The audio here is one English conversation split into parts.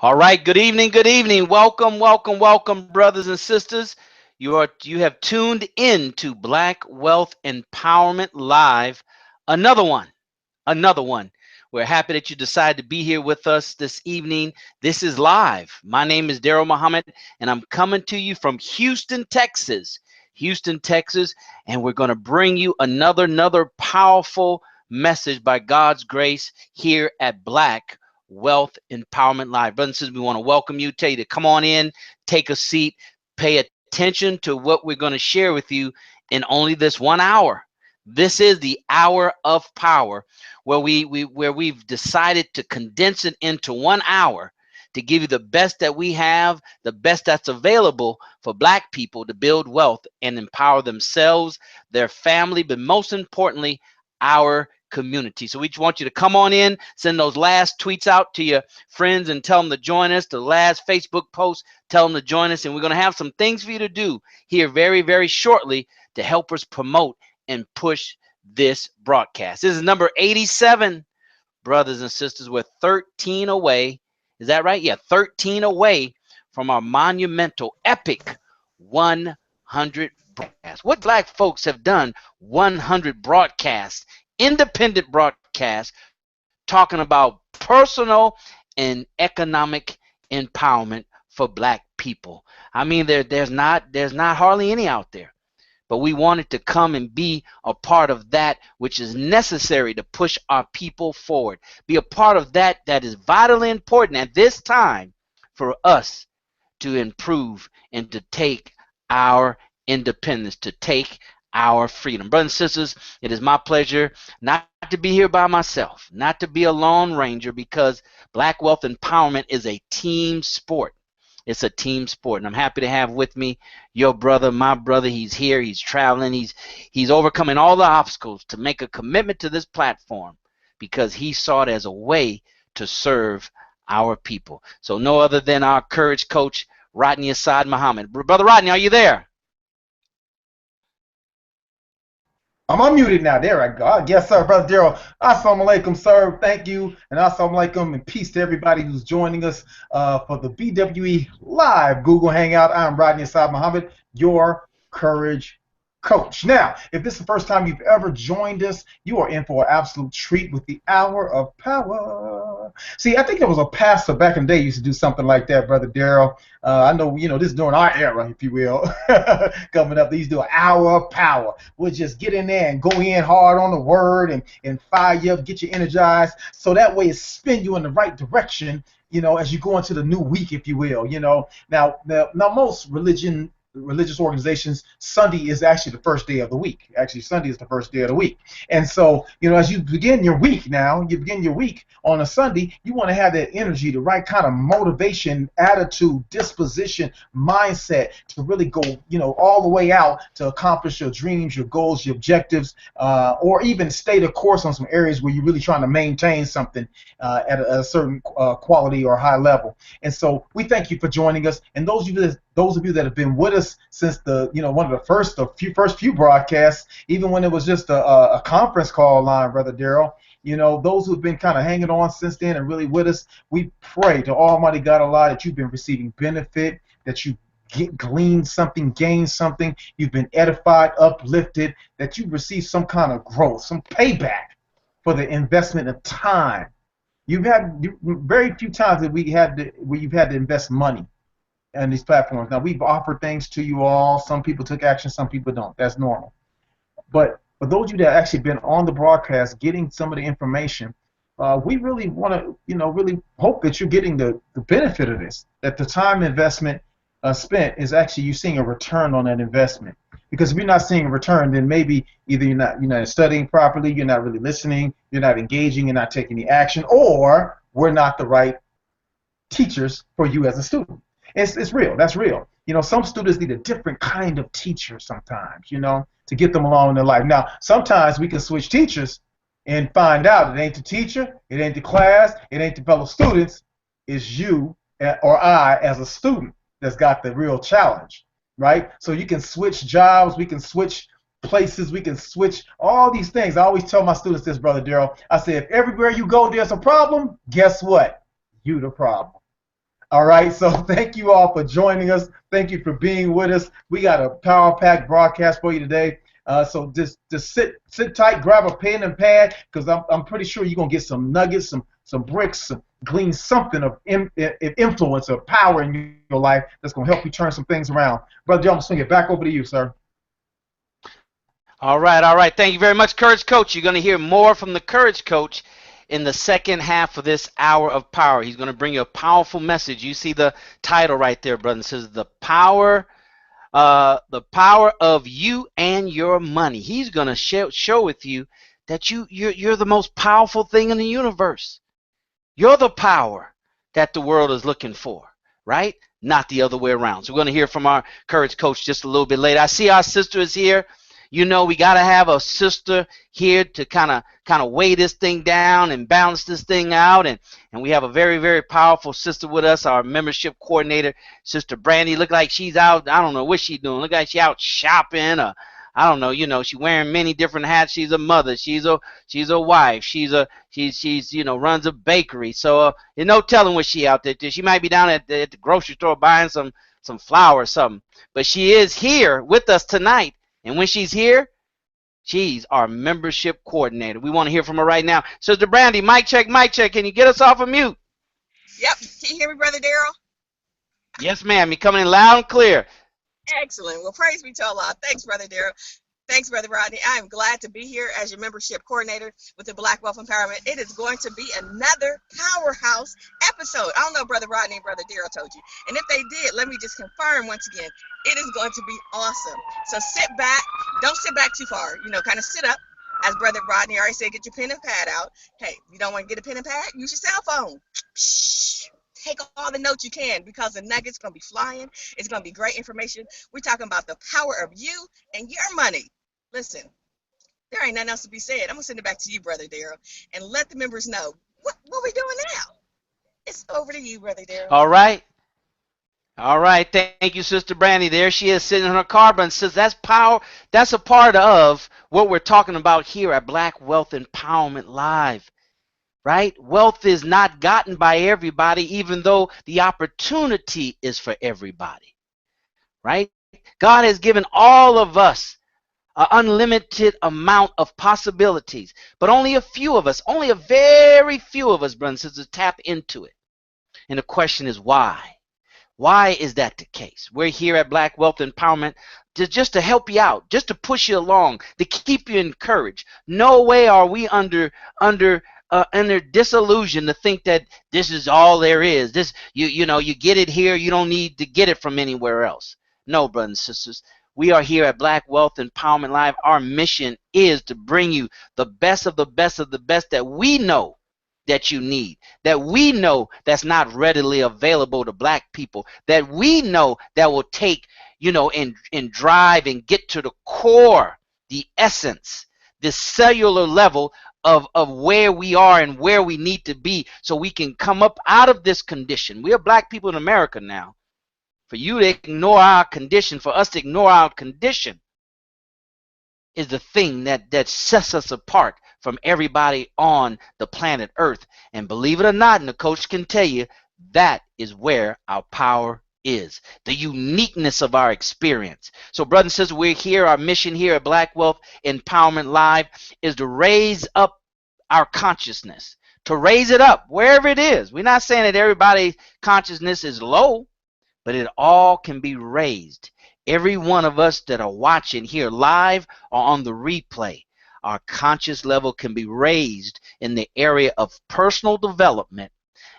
All right, good evening, good evening. Welcome, welcome, welcome, brothers and sisters. You have tuned in to Black Wealth Empowerment Live. Another one, another one. We're happy that you decided to be here with us this evening. This is live. My name is Daryl Muhammad, and I'm coming to you from Houston, Texas. Houston, Texas, and we're going to bring you another powerful message by God's grace here at Black Wealth Empowerment Live. Brothers and sisters, we want to welcome you, tell you to come on in, take a seat, pay attention to what we're going to share with you in only this 1 hour. This is the hour of power where we've decided to condense it into 1 hour to give you the best that we have, the best that's available for Black people to build wealth and empower themselves, their family, but most importantly, our community. So we just want you to come on in, send those last tweets out to your friends and tell them to join us. The last Facebook post, tell them to join us. And we're going to have some things for you to do here very shortly to help us promote and push this broadcast. This is number 87, brothers and sisters. We're 13 away. Is that right? Yeah, 13 away from our monumental, epic 100 broadcasts. What Black folks have done 100 broadcasts, independent broadcasts, talking about personal and economic empowerment for Black people. I mean, there's not hardly any out there. But we wanted to come and be a part of that which is necessary to push our people forward. Be a part of that is vitally important at this time for us to improve and to take our independence, to take our freedom. Brothers and sisters, it is my pleasure not to be here by myself, not to be a lone ranger, because Black Wealth Empowerment is a team sport. It's a team sport, and I'm happy to have with me your brother, my brother. He's here. He's traveling. He's overcoming all the obstacles to make a commitment to this platform because he saw it as a way to serve our people. So no other than our courage coach, Rodney Assad Muhammad. Brother Rodney, are you there? I'm unmuted now. There I go. Yes, sir, Brother Daryl. Assalamu alaikum, sir. Thank you. And assalamu alaikum and peace to everybody who's joining us for the BWE Live Google Hangout. I'm Rodney Assad Muhammad, your courage coach. Now, if this is the first time you've ever joined us, you are in for an absolute treat with the Hour of Power. See, I think there was a pastor back in the day used to do something like that, Brother Daryl. I know, this is during our era, if you will, coming up. They used to do an Hour of Power. We'll just get in there and go in hard on the word and fire you up, get you energized, so that way it spin you in the right direction, as you go into the new week, if you will. Now most religious organizations, Sunday is actually the first day of the week. Actually, Sunday is the first day of the week. And so, as you begin your week on a Sunday, you want to have that energy, the right kind of motivation, attitude, disposition, mindset to really go, all the way out to accomplish your dreams, your goals, your objectives, or even stay the course on some areas where you're really trying to maintain something at a certain quality or high level. And so we thank you for joining us. And those of you that have been with us since the one of the first few broadcasts, even when it was just a conference call line, Brother Daryl, those who've been kind of hanging on since then and really with us, we pray to Almighty God Allah that you've been receiving benefit, that you gleaned something, gained something, you've been edified, uplifted, that you've received some kind of growth, some payback for the investment of time. You've had very few times that where you've had to invest money and these platforms. Now, we've offered things to you all. Some people took action, some people don't. That's normal. But for those of you that actually been on the broadcast, getting some of the information, we really want to, really hope that you're getting the benefit of this, that the time investment spent is actually you seeing a return on that investment. Because if you're not seeing a return, then maybe either you're not studying properly, you're not really listening, you're not engaging, you're not taking the action, or we're not the right teachers for you as a student. It's real. That's real. Some students need a different kind of teacher sometimes, to get them along in their life. Now, sometimes we can switch teachers and find out it ain't the teacher, it ain't the class, it ain't the fellow students, it's you or I as a student that's got the real challenge, right? So you can switch jobs, we can switch places, we can switch all these things. I always tell my students this, Brother Daryl. I say, if everywhere you go there's a problem, guess what? You the problem. All right, so thank you all for joining us. Thank you for being with us. We got a power-packed broadcast for you today. So just sit tight, grab a pen and pad, because I'm pretty sure you're gonna get some nuggets, some bricks, glean something of influence or power in your life that's gonna help you turn some things around. Brother Joe, I'm gonna swing it back over to you, sir. All right, all right. Thank you very much, Courage Coach. You're going to hear more from the Courage Coach in the second half of this hour of power. He's going to bring you a powerful message. You see the title right there, brother. It says the power of you and your money. He's going to show with you that you're the most powerful thing in the universe. You're the power that the world is looking for, right? Not the other way around. So we're going to hear from our Courage Coach just a little bit later. I see our sister is here. You know, we got to have a sister here to kind of weigh this thing down and balance this thing out. And we have a very, very powerful sister with us, our membership coordinator, Sister Brandy. Look like she's out. I don't know what she's doing. Look like she's out shopping. I don't know. You know, she's wearing many different hats. She's a mother. She's a wife. She's runs a bakery. So no telling what she out there. She might be down at the grocery store buying some flour or something. But she is here with us tonight. And when she's here, she's our membership coordinator. We want to hear from her right now. Sister Brandy, mic check, mic check. Can you get us off of mute? Yep. Can you hear me, Brother Daryl? Yes, ma'am. You're coming in loud and clear. Excellent. Well, praise be to Allah. Thanks, Brother Daryl. Thanks, Brother Rodney. I am glad to be here as your membership coordinator with the Black Wealth Empowerment. It is going to be another powerhouse episode. I don't know, Brother Rodney and Brother Daryl told you. And if they did, let me just confirm once again, it is going to be awesome. So sit back. Don't sit back too far. You know, kind of sit up. As Brother Rodney already said, get your pen and pad out. Hey, you don't want to get a pen and pad? Use your cell phone. Psh, take all the notes you can, because the nuggets going to be flying. It's going to be great information. We're talking about the power of you and your money. Listen, there ain't nothing else to be said. I'm going to send it back to you, Brother Daryl, and let the members know what we doing now. It's over to you, Brother Daryl. All right. All right. Thank you, Sister Brandy. There she is sitting in her car, but says that's power. That's a part of what we're talking about here at Black Wealth Empowerment Live, right? Wealth is not gotten by everybody, even though the opportunity is for everybody, right? God has given all of us an unlimited amount of possibilities, but only a few of us, only a very few of us, brothers and sisters, tap into it. And the question is why? Why is that the case? We're here at Black Wealth Empowerment just to help you out, just to push you along, to keep you encouraged. No way are we under disillusion to think that this is all there is. This you get it here, you don't need to get it from anywhere else. No, brothers and sisters. We are here at Black Wealth Empowerment Live. Our mission is to bring you the best of the best of the best that we know that you need, that we know that's not readily available to black people, that we know that will take, and drive and get to the core, the essence, the cellular level of where we are and where we need to be so we can come up out of this condition. We are black people in America now. For you to ignore our condition, for us to ignore our condition, is the thing that sets us apart from everybody on the planet Earth. And believe it or not, and the coach can tell you, that is where our power is, the uniqueness of our experience. So brothers and sisters, we're here. Our mission here at Black Wealth Empowerment Live is to raise up our consciousness, to raise it up wherever it is. We're not saying that everybody's consciousness is low, but it all can be raised. Every one of us that are watching here live or on the replay, our conscious level can be raised in the area of personal development,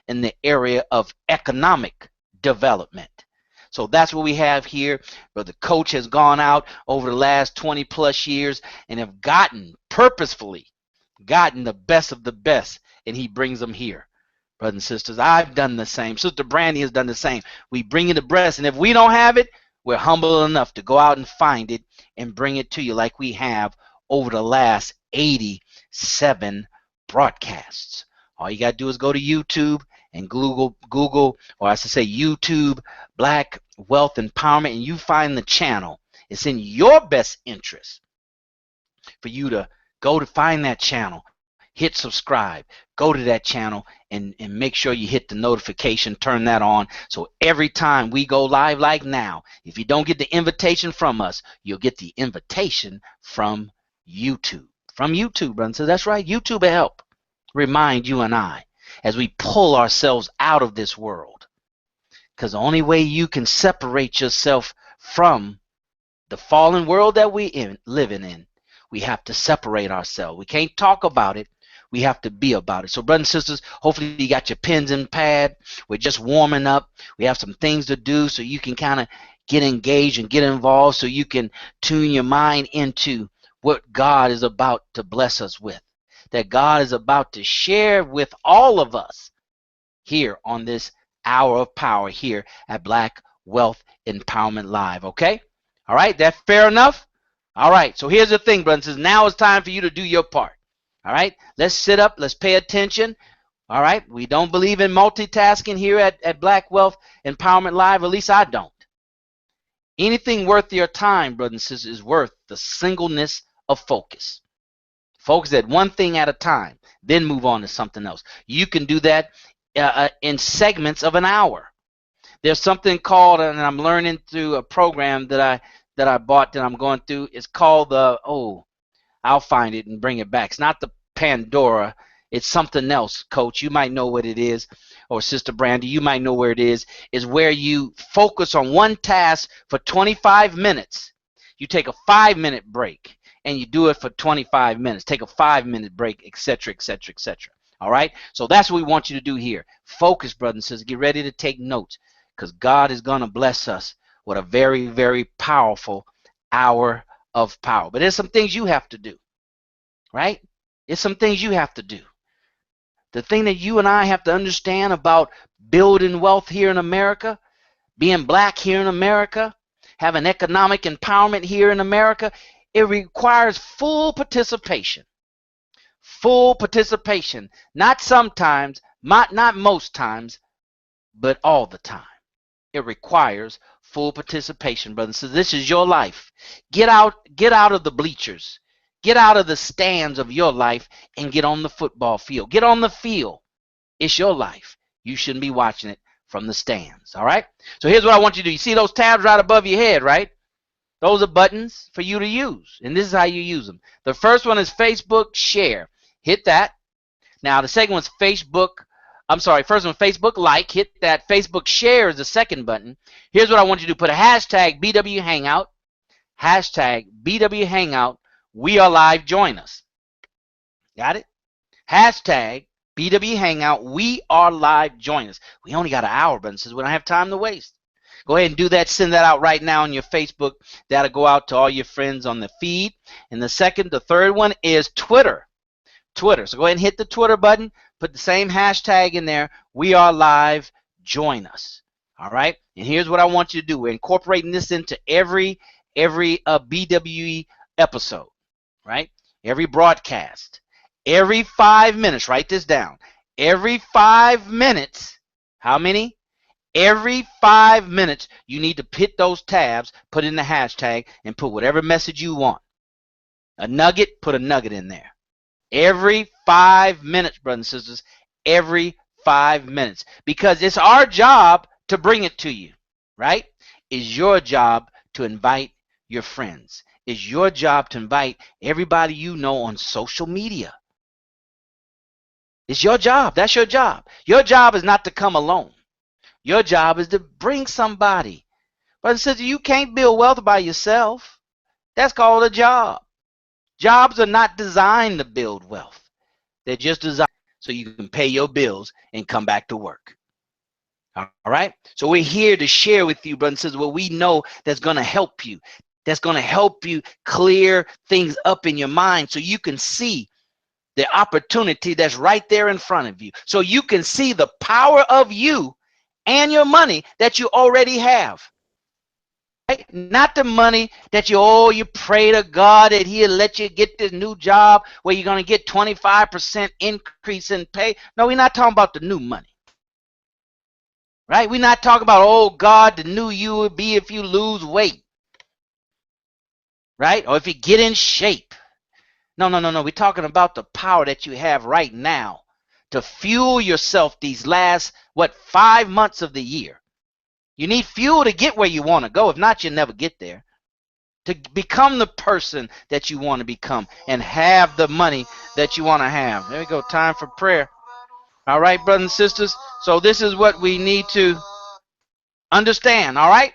in the area of economic development. So that's what we have here. But the coach has gone out over the last 20 plus years and have purposefully gotten the best of the best, and he brings them here. Brothers and sisters, I've done the same. Sister Brandy has done the same. We bring you the breast, and if we don't have it, we're humble enough to go out and find it and bring it to you like we have over the last 87 broadcasts. All you got to do is go to YouTube and Google, or I should say YouTube, Black Wealth Empowerment, and you find the channel. It's in your best interest for you to go to find that channel. hit subscribe. Go to that channel and make sure you hit the notification, turn that on. So every time we go live like now, if you don't get the invitation from us, you'll get the invitation from YouTube. From YouTube, brother. So that's right. YouTube will help remind you and I as we pull ourselves out of this world. Because the only way you can separate yourself from the fallen world that we living in, we have to separate ourselves. We can't talk about it. We have to be about it. So brothers and sisters, hopefully you got your pens and pad. We're just warming up. We have some things to do so you can kind of get engaged and get involved, so you can tune your mind into what God is about to bless us with, that God is about to share with all of us here on this hour of power here at Black Wealth Empowerment Live. Okay? All right, that fair enough? All right, so here's the thing, brothers. Now it's time for you to do your part. All right, let's sit up, let's pay attention. All right, we don't believe in multitasking here at Black Wealth Empowerment Live, at least I don't. Anything worth your time, brothers and sisters, is worth the singleness of focus. Focus at one thing at a time, then move on to something else. You can do that in segments of an hour. There's something called, and I'm learning through a program that I bought that I'm going through. It's called the, I'll find it and bring it back. It's not the Pandora. It's something else, Coach. You might know what it is, or Sister Brandy, you might know where it is. Is where you focus on one task for 25 minutes. You take a 5-minute break, and you do it for 25 minutes. Take a 5-minute break, etc., etc., etc. All right? So that's what we want you to do here. Focus, brothers and sisters. Get ready to take notes, because God is going to bless us with a very, very powerful hour of power. But there's some things you have to do, right? It's some things you have to do. The thing that you and I have to understand about building wealth here in America, being black here in America, having economic empowerment here in America, it requires full participation. Full participation. Not sometimes, not most times, but all the time. It requires full participation, brothers. So this is your life. Get out of the bleachers. Get out of the stands of your life and get on the football field. Get on the field. It's your life. You shouldn't be watching it from the stands. All right? So here's what I want you to do. You see those tabs right above your head, right? Those are buttons for you to use. And this is how you use them. The first one is Facebook Share. Hit that. Now the second one's first one, Facebook Like. Hit that. Facebook Share is the second button. Here's what I want you to do. Put a hashtag BW Hangout. Hashtag BW Hangout. We are live. Join us. Got it? Hashtag BW Hangout. We are live. Join us. We only got an hour, but since we don't have time to waste. Go ahead and do that. Send that out right now on your Facebook. That'll go out to all your friends on the feed. And the third one is Twitter. Twitter. So go ahead and hit the Twitter button. Put the same hashtag in there. We are live. Join us. All right. And here's what I want you to do. We're incorporating this into every BWE episode. Right? Every broadcast. Every 5 minutes. Write this down. Every 5 minutes. How many? Every 5 minutes, you need to hit those tabs, put in the hashtag, and put whatever message you want. A nugget, put a nugget in there. Every 5 minutes, brothers and sisters. Every 5 minutes. Because it's our job to bring it to you. Right? It's your job to invite your friends. It's your job to invite everybody you know on social media. It's your job. That's your job. Your job is not to come alone. Your job is to bring somebody. Brother and sister, you can't build wealth by yourself. That's called a job. Jobs are not designed to build wealth. They're just designed so you can pay your bills and come back to work. All right? So we're here to share with you, brothers and sisters, what we know that's going to help you. That's going to help you clear things up in your mind so you can see the opportunity that's right there in front of you. So you can see the power of you and your money that you already have. Right? Not the money that you pray to God that he'll let you get this new job where you're going to get 25% increase in pay. No, we're not talking about the new money. Right? We're not talking about, oh God, the new you would be if you lose weight. Right? Or if you get in shape. No, no, no, no. We're talking about the power that you have right now to fuel yourself these last, 5 months of the year. You need fuel to get where you want to go. If not, you'll never get there. To become the person that you want to become and have the money that you want to have. There we go. Time for prayer. All right, brothers and sisters. So this is what we need to understand. All right.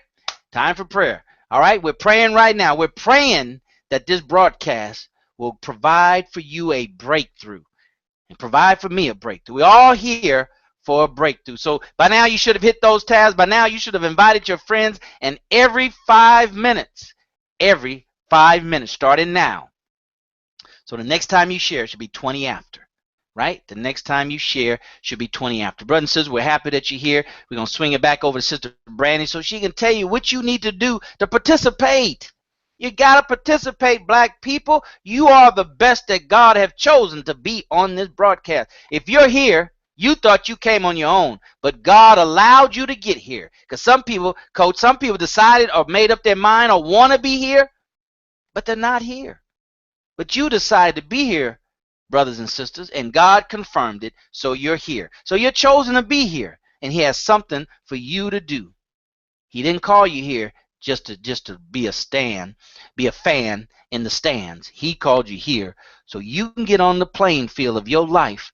Time for prayer. All right. We're praying right now. We're praying that this broadcast will provide for you a breakthrough and provide for me a breakthrough. We're all here for a breakthrough. So by now you should have hit those tabs. By now you should have invited your friends. And every 5 minutes, starting now. So the next time you share, it should be 20 after. Right? The next time you share should be 20 after. Brothers and sisters, we're happy that you're here. We're going to swing it back over to Sister Brandy so she can tell you what you need to do to participate. You got to participate, black people. You are the best that God have chosen to be on this broadcast. If you're here, you thought you came on your own, but God allowed you to get here. Because some people, Coach, decided or made up their mind or want to be here, but they're not here. But you decided to be here, brothers and sisters, and God confirmed it, so you're here. So you're chosen to be here, and He has something for you to do. He didn't call you here just to be a fan in the stands. He called you here so you can get on the playing field of your life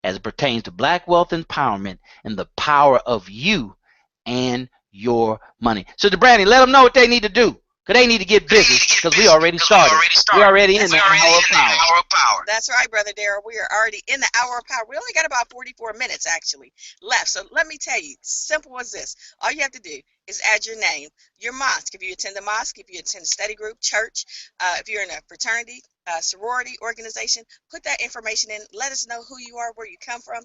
as it pertains to black wealth empowerment and the power of you and your money. Sister Brandy, let them know what they need to do. Because they need to get busy because we already started. We're already in the hour of power. That's right, Brother Darrell. We are already in the hour of power. We only got about 44 minutes actually left. So let me tell you, simple as this. All you have to do is add your name, your mosque. If you attend the mosque, if you attend a study group, church, if you're in a fraternity, sorority organization, put that information in. Let us know who you are, where you come from.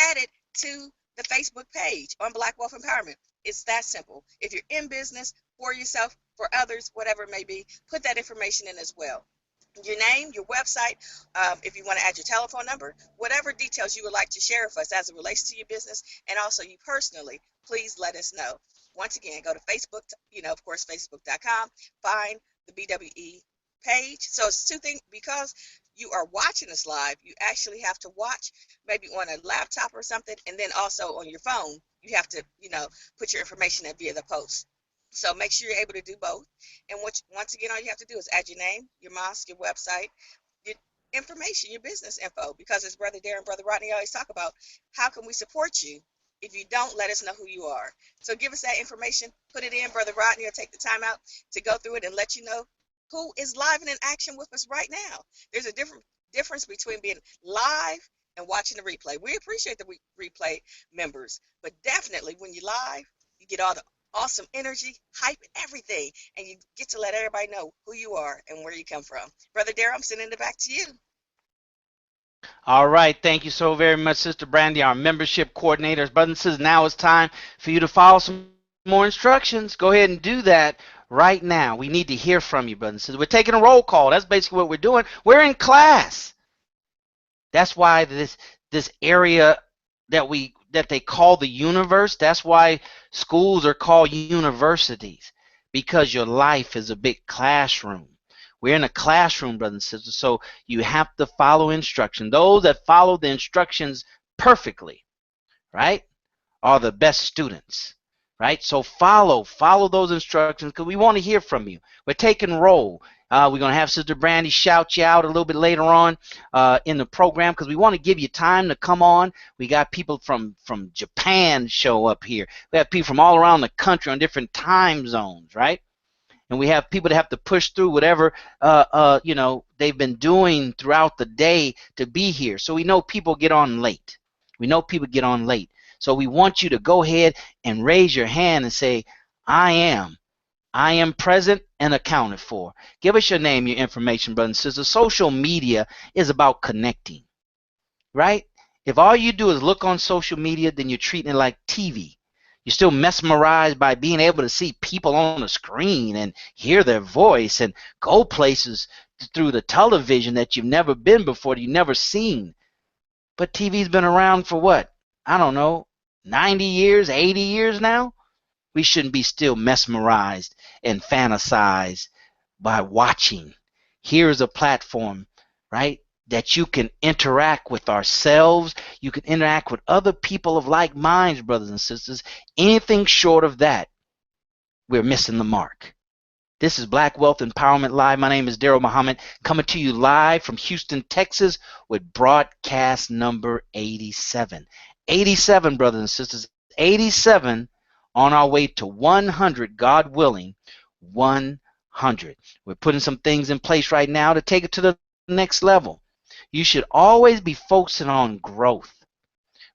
Add it to the Facebook page on Black Wealth Empowerment. It's that simple. If you're in business for yourself, for others, whatever it may be, put that information in as well. Your name, your website, if you want to add your telephone number, whatever details you would like to share with us as it relates to your business and also you personally, please let us know. Once again, go to Facebook, of course, facebook.com, find the BWE page. So it's two things, because you are watching us live, you actually have to watch maybe on a laptop or something, and then also on your phone, you have to, put your information in via the post. So make sure you're able to do both. And once again, all you have to do is add your name, your mosque, your website, your information, your business info. Because as Brother Darren and Brother Rodney always talk about, how can we support you if you don't let us know who you are? So give us that information, put it in. Brother Rodney will take the time out to go through it and let you know who is live and in action with us right now. There's a difference between being live and watching the replay. We appreciate the replay members, but definitely when you're live, you get all the awesome energy, hype, everything, and you get to let everybody know who you are and where you come from. Brother Darrell, I'm sending it back to you. All right. Thank you so very much, Sister Brandy, our membership coordinators. Brothers and sisters, now it's time for you to follow some more instructions. Go ahead and do that right now. We need to hear from you, brothers and sisters. We're taking a roll call. That's basically what we're doing. We're in class. That's why this area that they call the universe, that's why schools are called universities, because your life is a big classroom. We're in a classroom, brothers and sisters, so you have to follow instruction. Those that follow the instructions perfectly, right, are the best students, right? So follow those instructions because we want to hear from you. We're taking roll. We're going to have Sister Brandy shout you out a little bit later on in the program because we want to give you time to come on. We got people from Japan show up here. We have people from all around the country on different time zones, right? And we have people that have to push through whatever they've been doing throughout the day to be here. So we know people get on late. So we want you to go ahead and raise your hand and say, I am present and accounted for. Give us your name, your information, brothers and sisters. Social media is about connecting, right? If all you do is look on social media, then you're treating it like TV. You're still mesmerized by being able to see people on the screen and hear their voice and go places through the television that you've never been before, that you've never seen. But TV's been around for what? I don't know, 90 years, 80 years now? We shouldn't be still mesmerized and fantasized by watching. Here is a platform right? That you can interact with ourselves, you can interact with other people of like minds, brothers and sisters. Anything short of that, we're missing the mark. This is Black Wealth Empowerment Live. My name is Daryl Muhammad, coming to you live from Houston, Texas, with broadcast number 87. 87, brothers and sisters, 87 on our way to 100, God willing, 100. We're putting some things in place right now to take it to the next level. You should always be focusing on growth,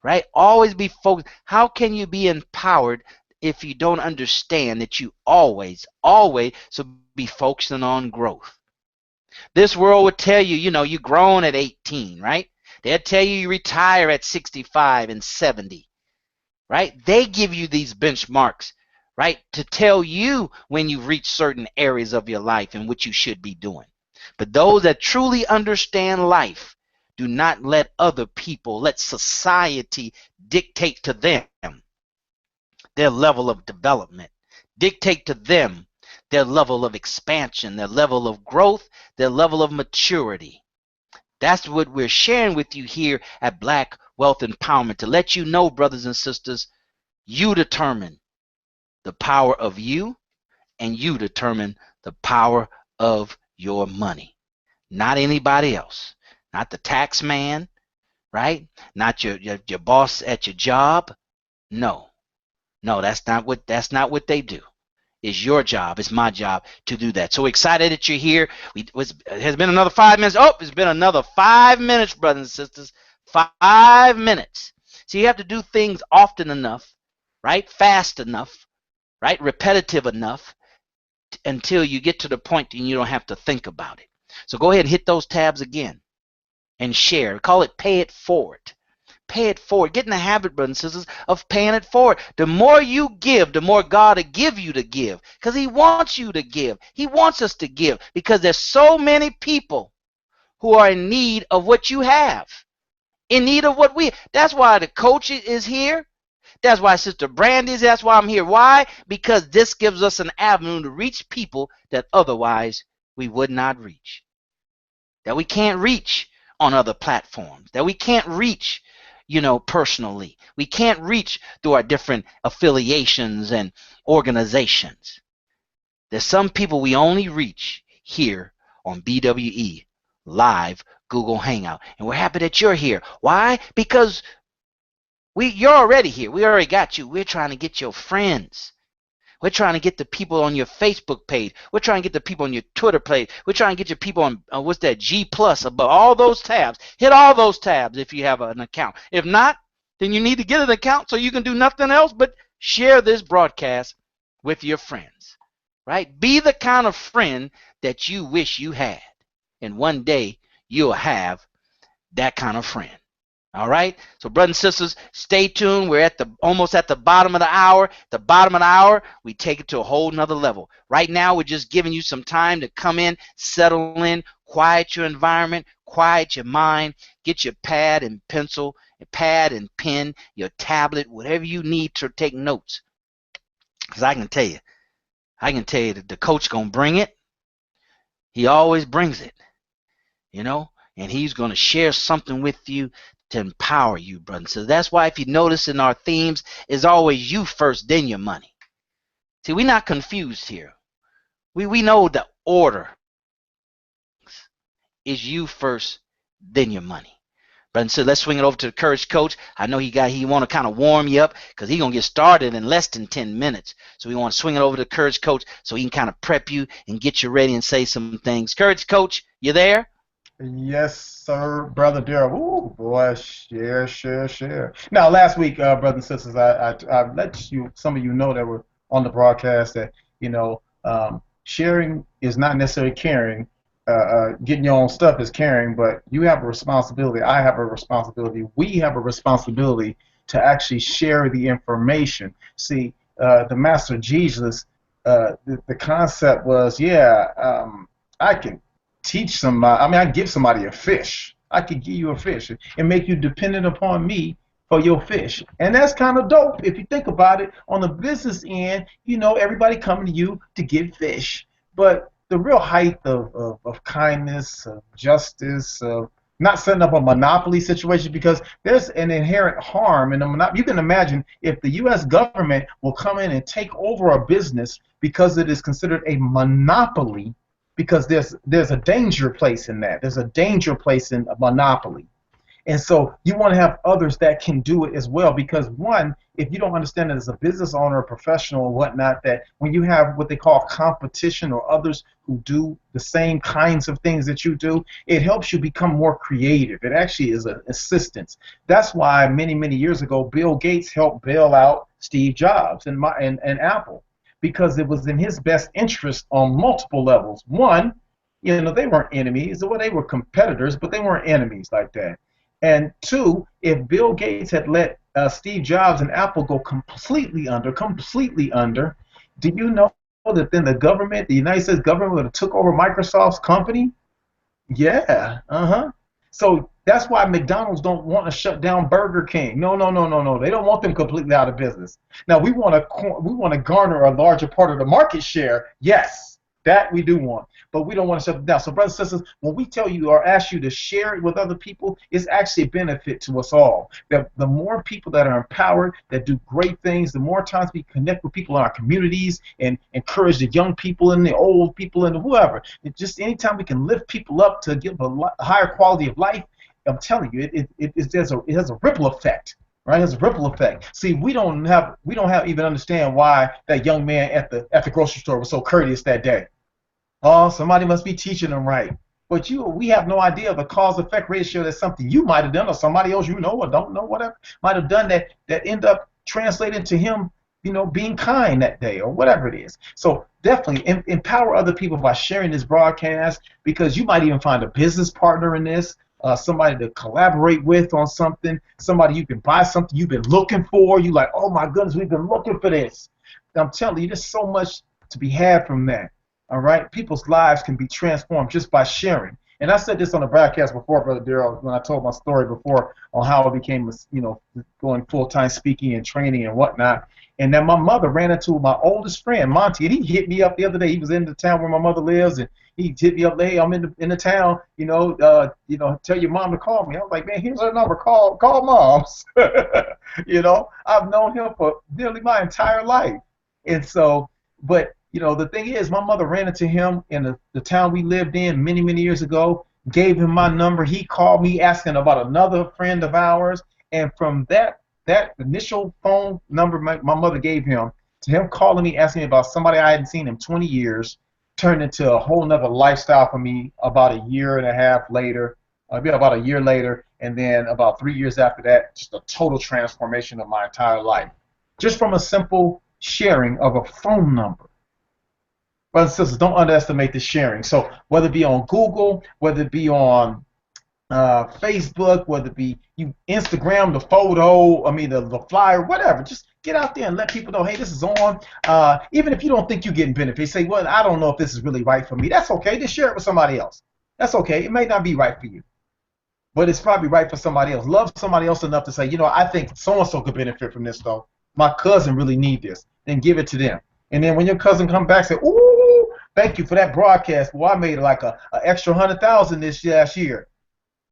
right? Always be focused. How can you be empowered if you don't understand that you always so be focusing on growth? This world would tell you, you're grown at 18, right? They'll tell you retire at 65 and 70, right? They give you these benchmarks, right, to tell you when you reach certain areas of your life and what you should be doing. But those that truly understand life do not let other people, let society dictate to them their level of development, dictate to them their level of expansion, their level of growth, their level of maturity. That's what we're sharing with you here at Black Wealth Empowerment, to let you know, brothers and sisters, you determine the power of you, and you determine the power of your money. Not anybody else. Not the tax man, right? Not your boss at your job. No, that's not what they do. It's your job. It's my job to do that. So excited that you're here. It has been another 5 minutes. Oh, it's been another 5 minutes, brothers and sisters. 5 minutes. So you have to do things often enough, right? Fast enough, right? Repetitive enough until you get to the point and you don't have to think about it. So go ahead and hit those tabs again and share. Call it pay it forward. Pay it forward. Get in the habit, brothers and sisters, of paying it forward. The more you give, the more God will give you to give, because he wants you to give. He wants us to give, because there's so many people who are in need of what you have, in need of what we. That's why the coach is here. That's why Sister Brandy is. That's why I'm here. Why? Because this gives us an avenue to reach people that otherwise we would not reach, that we can't reach on other platforms, that we can't reach personally. We can't reach through our different affiliations and organizations. There's some people we only reach here on BWE Live Google Hangout. And we're happy that you're here. Why? Because you're already here. We already got you. We're trying to get your friends. We're trying to get the people on your Facebook page. We're trying to get the people on your Twitter page. We're trying to get your people on, what's that, G+, above all those tabs. Hit all those tabs if you have an account. If not, then you need to get an account so you can do nothing else but share this broadcast with your friends, right? Be the kind of friend that you wish you had. And one day you'll have that kind of friend. All right, so brothers and sisters, stay tuned. We're almost at the bottom of the hour. The bottom of the hour, we take it to a whole nother level. Right now, we're just giving you some time to come in, settle in, quiet your environment, quiet your mind, get your pad and pencil, pad and pen, your tablet, whatever you need to take notes. Because I can tell you that the coach gonna bring it. He always brings it, and he's gonna share something with you to empower you, brother. So that's why, if you notice, in our themes is always you first, then your money. See, we're not confused here. We know the order is you first, then your money. Brother, so let's swing it over to the Courage Coach. I know he want to kind of warm you up, because he's gonna get started in less than 10 minutes. So we want to swing it over to the Courage Coach so he can kind of prep you and get you ready and say some things. Courage Coach, you there? Yes, sir, Brother Daryl. Ooh, boy, share. Now, last week, brothers and sisters, I let some of you know that were on the broadcast that, sharing is not necessarily caring. Getting your own stuff is caring, but you have a responsibility. I have a responsibility. We have a responsibility to actually share the information. See, the Master Jesus, the concept was, I can teach somebody. I mean, I give somebody a fish. I could give you a fish and make you dependent upon me for your fish. And that's kind of dope if you think about it. On the business end, everybody coming to you to get fish. But the real height of kindness, of justice, of not setting up a monopoly situation, because there's an inherent harm in a monopoly. You can imagine if the U.S. government will come in and take over a business because it is considered a monopoly, because there's a danger place in that. There's a danger place in a monopoly. And so you want to have others that can do it as well, because one, if you don't understand it as a business owner, a professional, or whatnot, that when you have what they call competition or others who do the same kinds of things that you do, it helps you become more creative. It actually is an assistance. That's why many, many years ago, Bill Gates helped bail out Steve Jobs and Apple, because it was in his best interest on multiple levels. One, they weren't enemies. Well, they were competitors, but they weren't enemies like that. And two, if Bill Gates had let Steve Jobs and Apple go completely under, do you know that then the United States government would have took over Microsoft's company? Yeah, So that's why McDonald's don't want to shut down Burger King. No. They don't want them completely out of business. Now we want to garner a larger part of the market share. Yes, that we do want. But we don't want to shut it down. So, brothers and sisters, when we tell you or ask you to share it with other people, it's actually a benefit to us all. The more people that are empowered, that do great things, the more times we connect with people in our communities and encourage the young people and the old people and whoever. Just anytime we can lift people up to give a higher quality of life, I'm telling you, it has a ripple effect. Right, it has a ripple effect. See, we don't even understand why that young man at the grocery store was so courteous that day. Oh, somebody must be teaching them right. But we have no idea of the cause-effect ratio. That's something you might have done, or somebody else or don't know, whatever, might have done that end up translating to him, being kind that day or whatever it is. So definitely empower other people by sharing this broadcast, because you might even find a business partner in this, somebody to collaborate with on something, somebody you can buy something you've been looking for. You like, oh my goodness, we've been looking for this. And I'm telling you, there's so much to be had from that. All right, people's lives can be transformed just by sharing. And I said this on the broadcast before, Brother Darrell, when I told my story before on how I became, going full-time speaking and training and whatnot. And then my mother ran into my oldest friend, Monty, and he hit me up the other day. He was in the town where my mother lives, and he hit me up, hey, I'm in the town, tell your mom to call me. I was like, man, here's her number, call moms. I've known him for nearly my entire life. And so, but the thing is, my mother ran into him in the town we lived in many, many years ago, gave him my number. He called me asking about another friend of ours. And from that initial phone number my mother gave him, to him calling me, asking me about somebody I hadn't seen in 20 years, turned into a whole nother lifestyle for me about a year and a half later, about a year later, and then about 3 years after that, just a total transformation of my entire life. Just from a simple sharing of a phone number. Brothers and sisters, don't underestimate the sharing. So whether it be on Google, whether it be on Facebook, whether it be you Instagram the photo, the flyer, whatever, just get out there and let people know, hey, this is on. Even if you don't think you're getting benefits, say, well, I don't know if this is really right for me. That's okay. Just share it with somebody else. That's okay. It may not be right for you, but it's probably right for somebody else. Love somebody else enough to say, I think so-and-so could benefit from this, though. My cousin really need this. Then give it to them. And then when your cousin come back, say, ooh, thank you for that broadcast. Well, I made like a extra 100,000 this last year.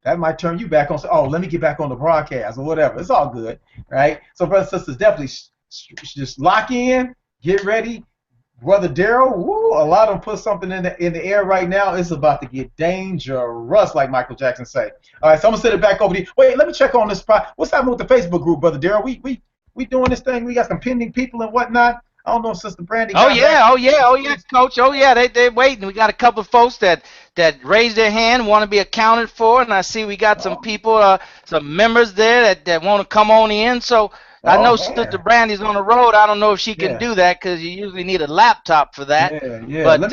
That might turn you back on. Oh, let me get back on the broadcast or whatever. It's all good, right? So, brothers and sisters, definitely just lock in, get ready. Brother Darrell, a lot of them put something in the air right now. It's about to get dangerous, like Michael Jackson say. All right, so I'm gonna send it back over to you. Wait, let me check on this. What's happening with the Facebook group, Brother Darrell? We doing this thing. We got some pending people and whatnot. I don't know if Sister Brandy. Oh yeah, Coach. Oh yeah, they're waiting. We got a couple of folks that raised their hand, want to be accounted for, and I see we got some people, some members there that want to come on in. So I know Sister Brandy's on the road. I don't know if she can do that, because you usually need a laptop for that. Yeah. But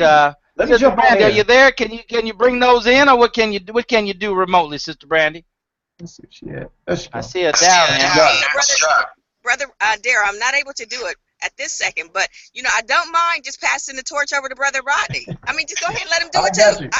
let me Sister Brandy, are you there? Can you bring those in, or what can you do remotely, Sister Brandy? Let's see if she is. I see her down there. Brother Darrell, I'm not able to do it at this second, but I don't mind just passing the torch over to Brother Rodney. Just go ahead and let him do it too.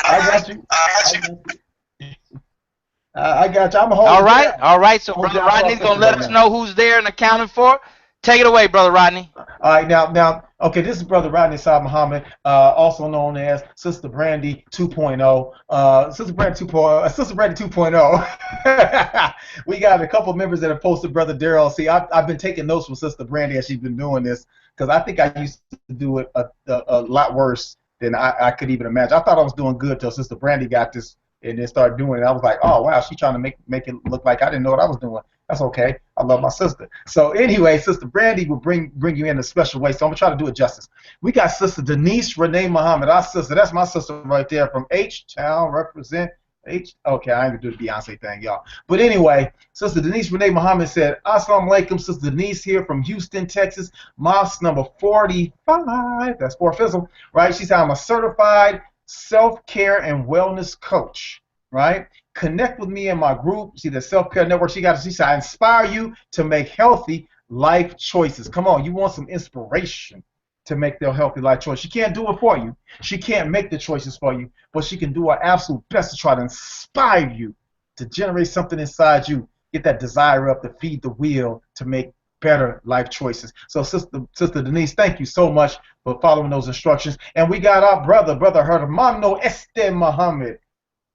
I got you. I'm holding. All right. So Brother Rodney's gonna let us know who's there and accounted for. Take it away, Brother Rodney. All right, now, okay, this is Brother Rodney Saad Muhammad, also known as Sister Brandy 2.0. Sister Brandy 2.0. Sister Brandy 2.0. We got a couple members that have posted Brother Daryl. See, I've been taking notes from Sister Brandy as she's been doing this because I think I used to do it a lot worse than I could even imagine. I thought I was doing good till Sister Brandy got this and then started doing it. I was like, oh, wow, she's trying to make it look like I didn't know what I was doing. That's okay. I love my sister. So anyway, Sister Brandy will bring you in a special way. So I'm gonna try to do it justice. We got Sister Denise Renee Muhammad, our sister. That's my sister right there from H-Town. Represent H. Okay, I ain't gonna do the Beyonce thing, y'all. But anyway, Sister Denise Renee Muhammad said, "Assalamu alaikum, Sister Denise here from Houston, Texas, mosque number 45. That's for Fizzle, right? She said I'm a certified self-care and wellness coach, right? Connect with me in my group. See the self-care network. She said, I inspire you to make healthy life choices. Come on, you want some inspiration to make their healthy life choice. She can't do it for you. She can't make the choices for you, but she can do her absolute best to try to inspire you to generate something inside you, get that desire up to feed the will to make better life choices. So Sister Denise, thank you so much for following those instructions. And we got our brother Hermano Este Muhammad.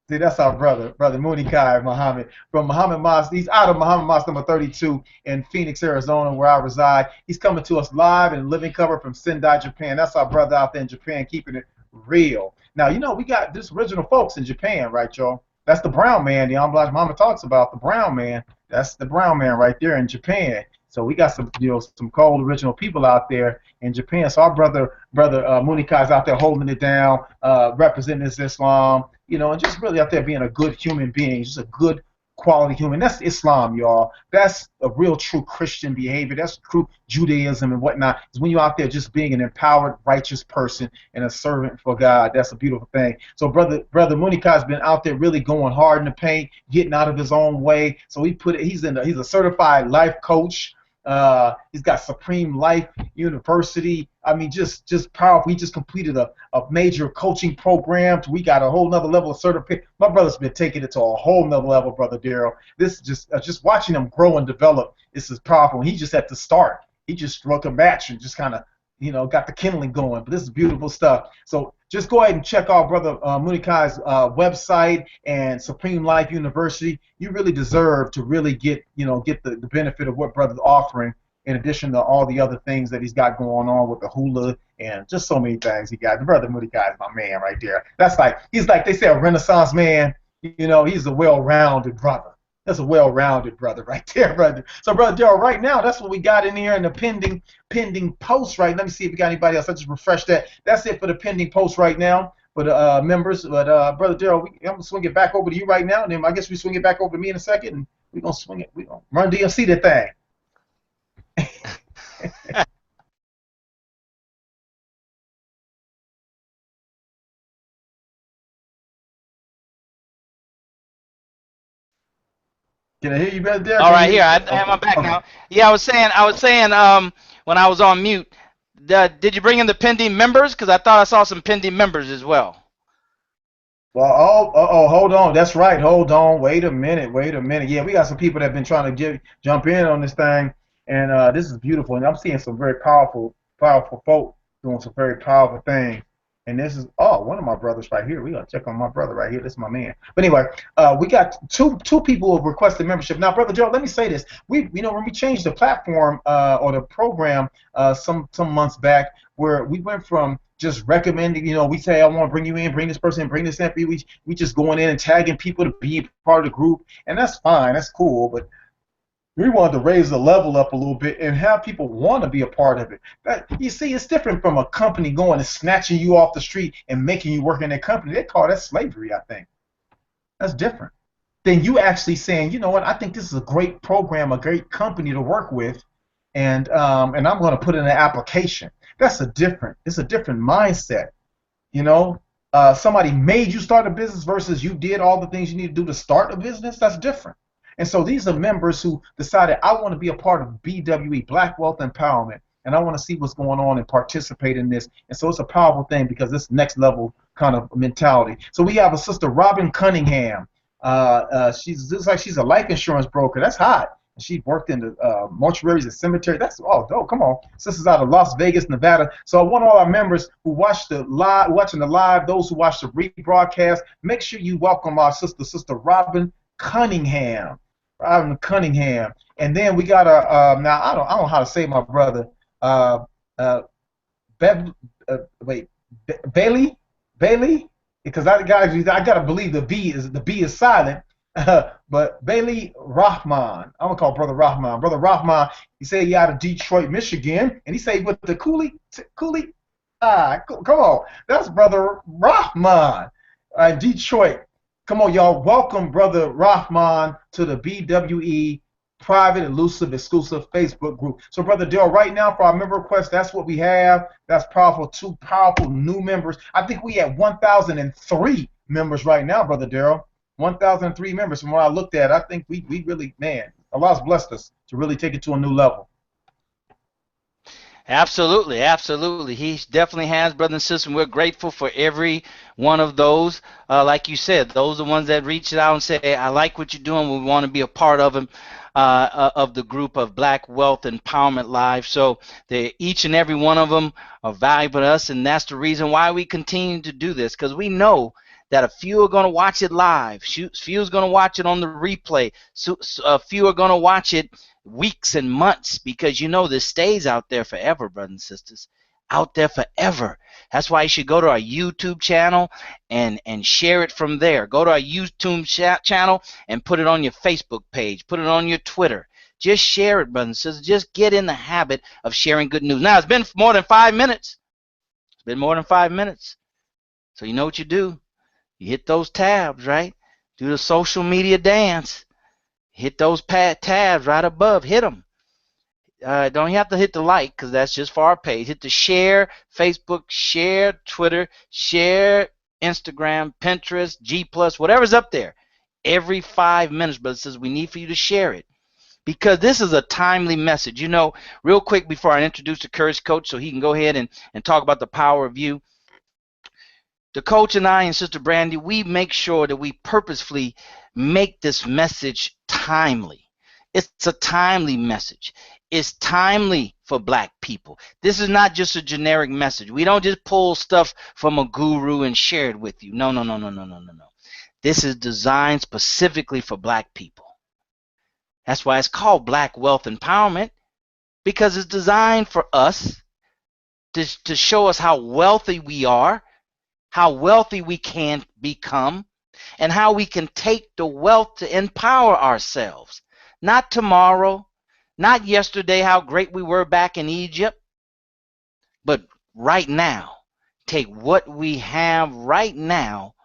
See, that's our brother Munikai Muhammad from Muhammad Mosque. He's out of Muhammad Mosque number 32 in Phoenix, Arizona, where I reside. He's coming to us live in living cover from Sendai, Japan. That's our brother out there in Japan, keeping it real. Now, you know, we got this original folks in Japan, right, y'all? That's the brown man. The Amblash Mama talks about the brown man. That's the brown man right there in Japan. So we got some, some cold original people out there in Japan. So our brother Munikai is out there holding it down, representing his Islam, and just really out there being a good human being, just a good quality human. That's Islam, y'all. That's a real true Christian behavior. That's true Judaism and whatnot. Is when you're out there just being an empowered, righteous person and a servant for God. That's a beautiful thing. So brother Munikai has been out there really going hard in the paint, getting out of his own way. So he's a certified life coach. He's got Supreme Life University. I mean, just powerful. We just completed a major coaching program. We got a whole nother level of certification. My brother's been taking it to a whole nother level, Brother Daryl. This is just watching him grow and develop. This is powerful. He just at the start. He just struck a match and just kind of, got the kindling going. But this is beautiful stuff. So just go ahead and check out Brother Munikai's website and Supreme Life University. You really deserve to really get the benefit of what Brother's offering, in addition to all the other things that he's got going on with the hula and just so many things he got. The Brother Munikai is my man right there. He's like they say, a Renaissance man. He's a well-rounded brother. That's a well-rounded brother right there, brother. So, Brother Daryl, right now, that's what we got in here in the pending post, right? Let me see if we got anybody else. I just refresh that. That's it for the pending post right now for the members. But, Brother Daryl, I'm going to swing it back over to you right now, and then I guess we swing it back over to me in a second, and we're going to swing it. We're going to run DMC that thing. Can I hear you, Brother Daryl? All right, here I have my back now. Yeah, I was saying when I was on mute. Did you bring in the pending members? Because I thought I saw some pending members as well. Well, hold on. That's right. Hold on. Wait a minute. Yeah, we got some people that have been trying to jump in on this thing, and this is beautiful. And I'm seeing some very powerful folk doing some very powerful things. And this is one of my brothers right here. We gotta check on my brother right here. This is my man. But anyway, we got two people who have requested membership. Now, Brother Joe, let me say this. When we changed the platform or the program some months back, where we went from just recommending, we say, I want to bring you in, bring this person, bring this in. We just going in and tagging people to be part of the group, and that's fine, that's cool, but we wanted to raise the level up a little bit and have people want to be a part of it. You see, it's different from a company going and snatching you off the street and making you work in their company. They call that slavery, I think. That's different than you actually saying, you know what, I think this is a great program, a great company to work with, and I'm going to put in an application. It's a different mindset. Somebody made you start a business versus you did all the things you need to do to start a business. That's different. And so these are members who decided, I want to be a part of BWE, Black Wealth Empowerment, and I want to see what's going on and participate in this. And so it's a powerful thing because it's next level kind of mentality. So we have a Sister Robin Cunningham. She's a life insurance broker. That's hot. and she worked in the mortuaries and cemetery. That's come on, sisters out of Las Vegas, Nevada. So I want all our members who watching the live, those who watch the rebroadcast, make sure you welcome our sister Robin Cunningham. Robin Cunningham, and then we got a now I don't know how to say my brother Bailey, because I gotta believe the B is silent. But Bailey Rahman, I'm gonna call Brother Rahman. Brother Rahman, he said he out of Detroit, Michigan, and he said with the Cooley. Come on, that's Brother Rahman, Detroit. Come on, y'all. Welcome, Brother Rahman, to the BWE private, elusive, exclusive Facebook group. So, Brother Daryl, right now for our member request, that's what we have. That's powerful. 2 powerful new members. I think we have 1,003 members right now, Brother Daryl. 1,003 members from what I looked at. I think we really, man, Allah's blessed us to really take it to a new level. Absolutely, absolutely. He definitely has, brothers and sisters. And we're grateful for every one of those. Like you said, those are the ones that reached out and said, hey, I like what you're doing. We want to be a part of them, of the group of Black Wealth Empowerment Live. So each and every one of them are valuable to us, and that's the reason why we continue to do this, because we know that a few are going to watch it live, a few are going to watch it on the replay, a few are going to watch it weeks and months, because this stays out there forever, brothers and sisters, out there forever. That's why you should go to our YouTube channel and share it from there. Go to our YouTube channel and put it on your Facebook page, put it on your Twitter. Just share it, brothers and sisters. Just get in the habit of sharing good news. Now, it's been more than 5 minutes. It's been more than 5 minutes. So you know what you do. You hit those tabs, right? Do the social media dance. Hit those tabs right above. Hit them. Don't have to hit the like, because that's just for our page. Hit the share, Facebook, share, Twitter, share, Instagram, Pinterest, G+, whatever's up there. Every 5 minutes, brother, says we need for you to share it, because this is a timely message. Real quick before I introduce the Courage Coach so he can go ahead and talk about the power of you. The coach and I and Sister Brandy, we make sure that we purposefully make this message timely. It's a timely message. It's timely for Black people. This is not just a generic message. We don't just pull stuff from a guru and share it with you. No. This is designed specifically for Black people. That's why it's called Black Wealth Empowerment, because it's designed for us to show us how wealthy we are, how wealthy we can become, and how we can take the wealth to empower ourselves. Not tomorrow, not yesterday, how great we were back in Egypt, but right now. Take what we have right now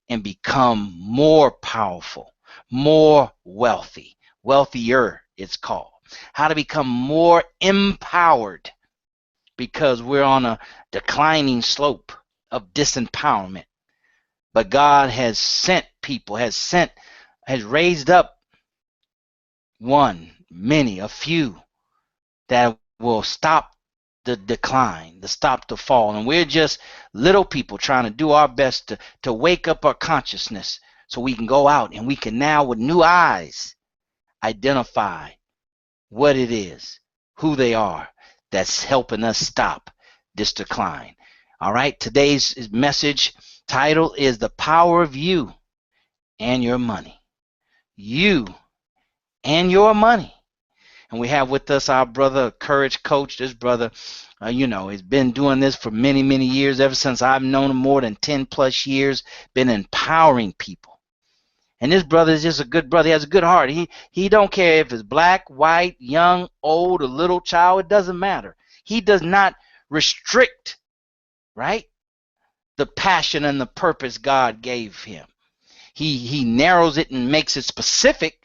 and become more powerful, more wealthy, wealthier it's called. How to become more empowered, because we're on a declining slope of disempowerment. But God has sent people, has raised up a few that will stop the decline, to stop the fall. And we're just little people trying to do our best to wake up our consciousness so we can go out and we can now, with new eyes, identify what it is, who they are, that's helping us stop this decline. All right, today's message title is The Power of You and Your Money. You and your money. And we have with us our brother, Courage Coach. This brother, has been doing this for many, many years. Ever since I've known him, more than 10 plus years, been empowering people. And this brother is just a good brother. He has a good heart. He don't care if it's black, white, young, old, or little child. It doesn't matter. He does not restrict, right, the passion and the purpose God gave him. He narrows it and makes it specific.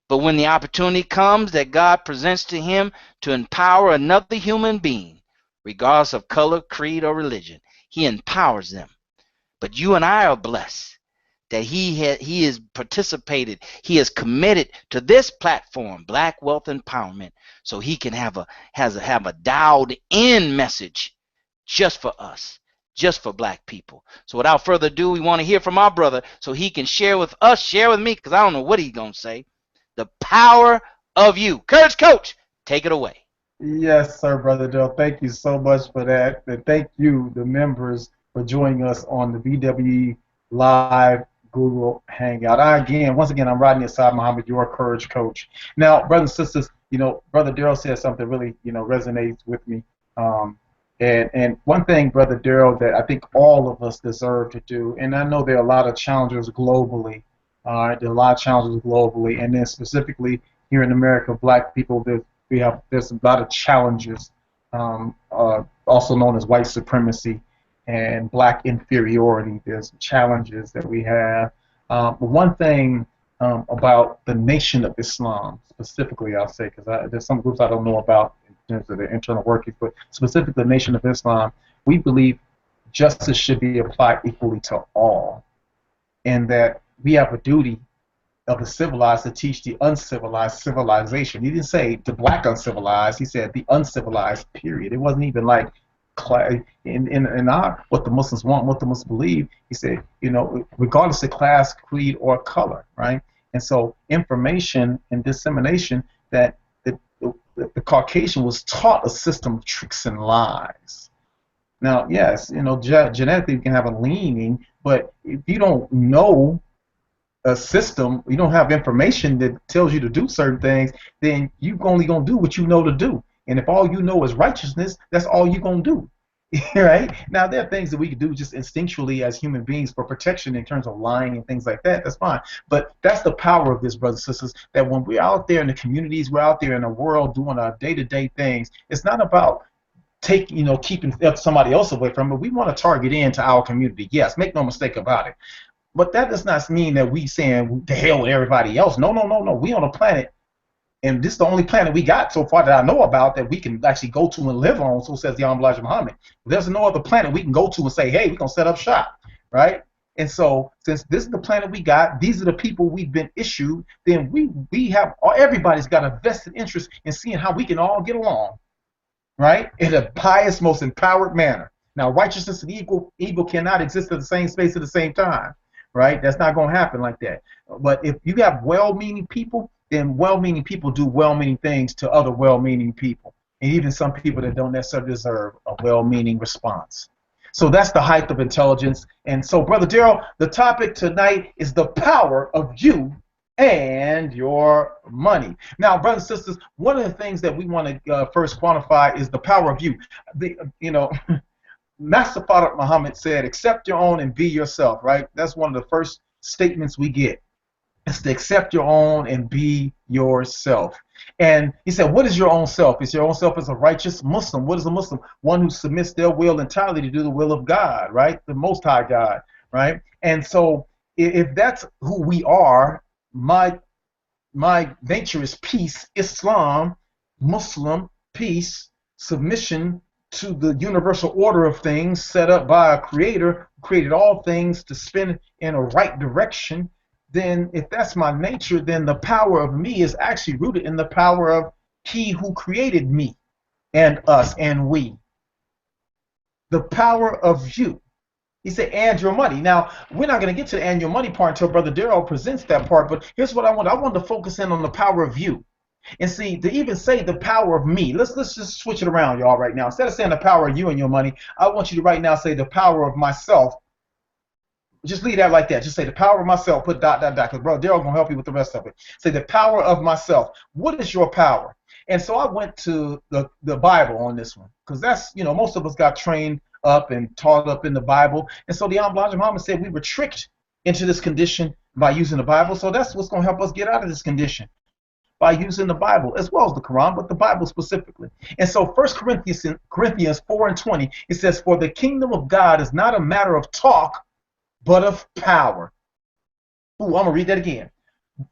But when the opportunity comes that God presents to him to empower another human being, regardless of color, creed, or religion, he empowers them. But you and I are blessed that he has participated, he is committed to this platform, Black Wealth Empowerment, so he can have a dialed in message just for us, just for Black people. So without further ado, we want to hear from our brother so he can share with us, share with me, because I don't know what he's going to say. The power of you. Courage Coach, take it away. Yes, sir, Brother Dale. Thank you so much for that. And thank you, the members, for joining us on the BWE Live Google Hangout. Once again, I'm Rodney Assad Muhammad, your Courage Coach. Now, brothers and sisters, Brother Darrell said something really, resonates with me. And one thing, Brother Darrell, that I think all of us deserve to do, and I know there are a lot of challenges globally. There are a lot of challenges globally, and then specifically here in America, Black people, there's a lot of challenges, also known as white supremacy and Black inferiority. There's challenges that we have. But one thing about the Nation of Islam, specifically, I'll say, because there's some groups I don't know about in terms of their internal workings, but specifically the Nation of Islam, we believe justice should be applied equally to all, and that we have a duty of the civilized to teach the uncivilized civilization. He didn't say the Black uncivilized. He said the uncivilized, period. It wasn't even like in our what the Muslims want, what the Muslims believe. He said, regardless of class, creed, or color, right? And so information and dissemination that the Caucasian was taught a system of tricks and lies. Now, yes, genetically you can have a leaning, but if you don't know a system, you don't have information that tells you to do certain things, then you're only going to do what you know to do. And if all you know is righteousness, that's all you're going to do. Right? Now, there are things that we can do just instinctually as human beings for protection in terms of lying and things like that. That's fine. But that's the power of this, brothers and sisters, that when we're out there in the communities, we're out there in the world doing our day-to-day things, it's not about keeping somebody else away from it. We want to target into our community. Yes, make no mistake about it. But that does not mean that we saying to hell with everybody else. No. We on a planet, and this is the only planet we got so far that I know about that we can actually go to and live on, so says the Honorable Elijah Muhammad. There's no other planet we can go to and say, hey, we're going to set up shop, right? And so since this is the planet we got, these are the people we've been issued, then everybody's got a vested interest in seeing how we can all get along, right? In a pious, most empowered manner. Now, righteousness and evil cannot exist in the same space at the same time, right? That's not going to happen like that. But if you have well-meaning people, then well-meaning people do well-meaning things to other well-meaning people, and even some people that don't necessarily deserve a well-meaning response. So that's the height of intelligence. And so, Brother Darrell, the topic tonight is the power of you and your money. Now, brothers and sisters, one of the things that we want to first quantify is the power of you. Master Fard Muhammad said, accept your own and be yourself, right? That's one of the first statements we get. It's to accept your own and be yourself. And he said, what is your own self? Is your own self as a righteous Muslim? What is a Muslim? One who submits their will entirely to do the will of God, right? The Most High God, right? And so if that's who we are, my nature is peace, Islam, Muslim, peace, submission to the universal order of things set up by a creator who created all things to spin in a right direction. Then if that's my nature, then the power of me is actually rooted in the power of he who created me and us and we. The power of you. He said, and your money. Now, we're not going to get to the and your money part until Brother Darrell presents that part, but here's what I want. I want to focus in on the power of you. And see, to even say the power of me, let's just switch it around, y'all, right now. Instead of saying the power of you and your money, I want you to right now say the power of myself. Just leave that like that. Just say the power of myself, put ... because Brother Darrell going to help you with the rest of it. Say the power of myself. What is your power? And so I went to the Bible on this one, because that's, most of us got trained up and taught up in the Bible. And so the Honorable Elijah Muhammad said we were tricked into this condition by using the Bible. So that's what's going to help us get out of this condition, by using the Bible as well as the Quran, but the Bible specifically. And so 1 Corinthians 4:20, it says, for the kingdom of God is not a matter of talk, but of power. Ooh, I'm going to read that again.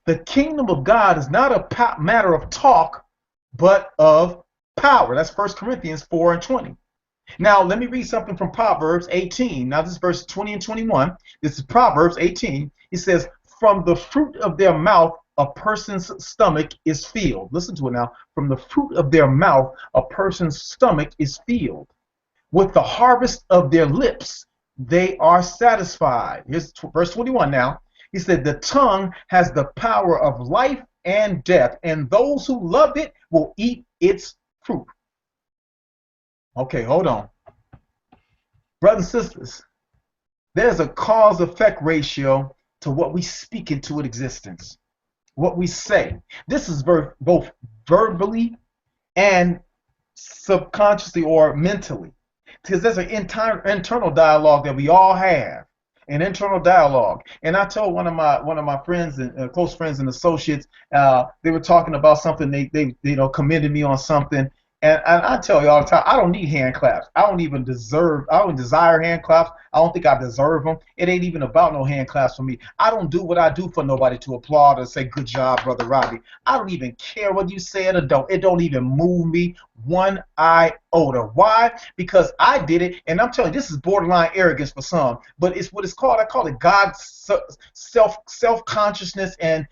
The kingdom of God is not a matter of talk, but of power. That's 1 Corinthians 4:20. Now, let me read something from Proverbs 18. Now, this is verse 20 and 21. This is Proverbs 18. It says, from the fruit of their mouth, a person's stomach is filled. Listen to it now. From the fruit of their mouth, a person's stomach is filled. With the harvest of their lips, they are satisfied. Here's verse 21 now. He said, the tongue has the power of life and death, and those who love it will eat its fruit. Okay, hold on. Brothers and sisters, there's a cause-effect ratio to what we speak into existence, what we say. This is both verbally and subconsciously or mentally, because there's an internal dialogue that we all have, an internal dialogue. And I told one of my friends and close friends and associates, they were talking about something, they commended me on something. And I tell you all the time, I don't need hand claps. I don't desire hand claps. I don't think I deserve them. It ain't even about no hand claps for me. I don't do what I do for nobody to applaud or say, good job, Brother Rodney. I don't even care whether you say it or don't. It don't even move me one iota. Why? Because I did it, and I'm telling you, this is borderline arrogance for some, but it's what it's called. I call it God's self-consciousness and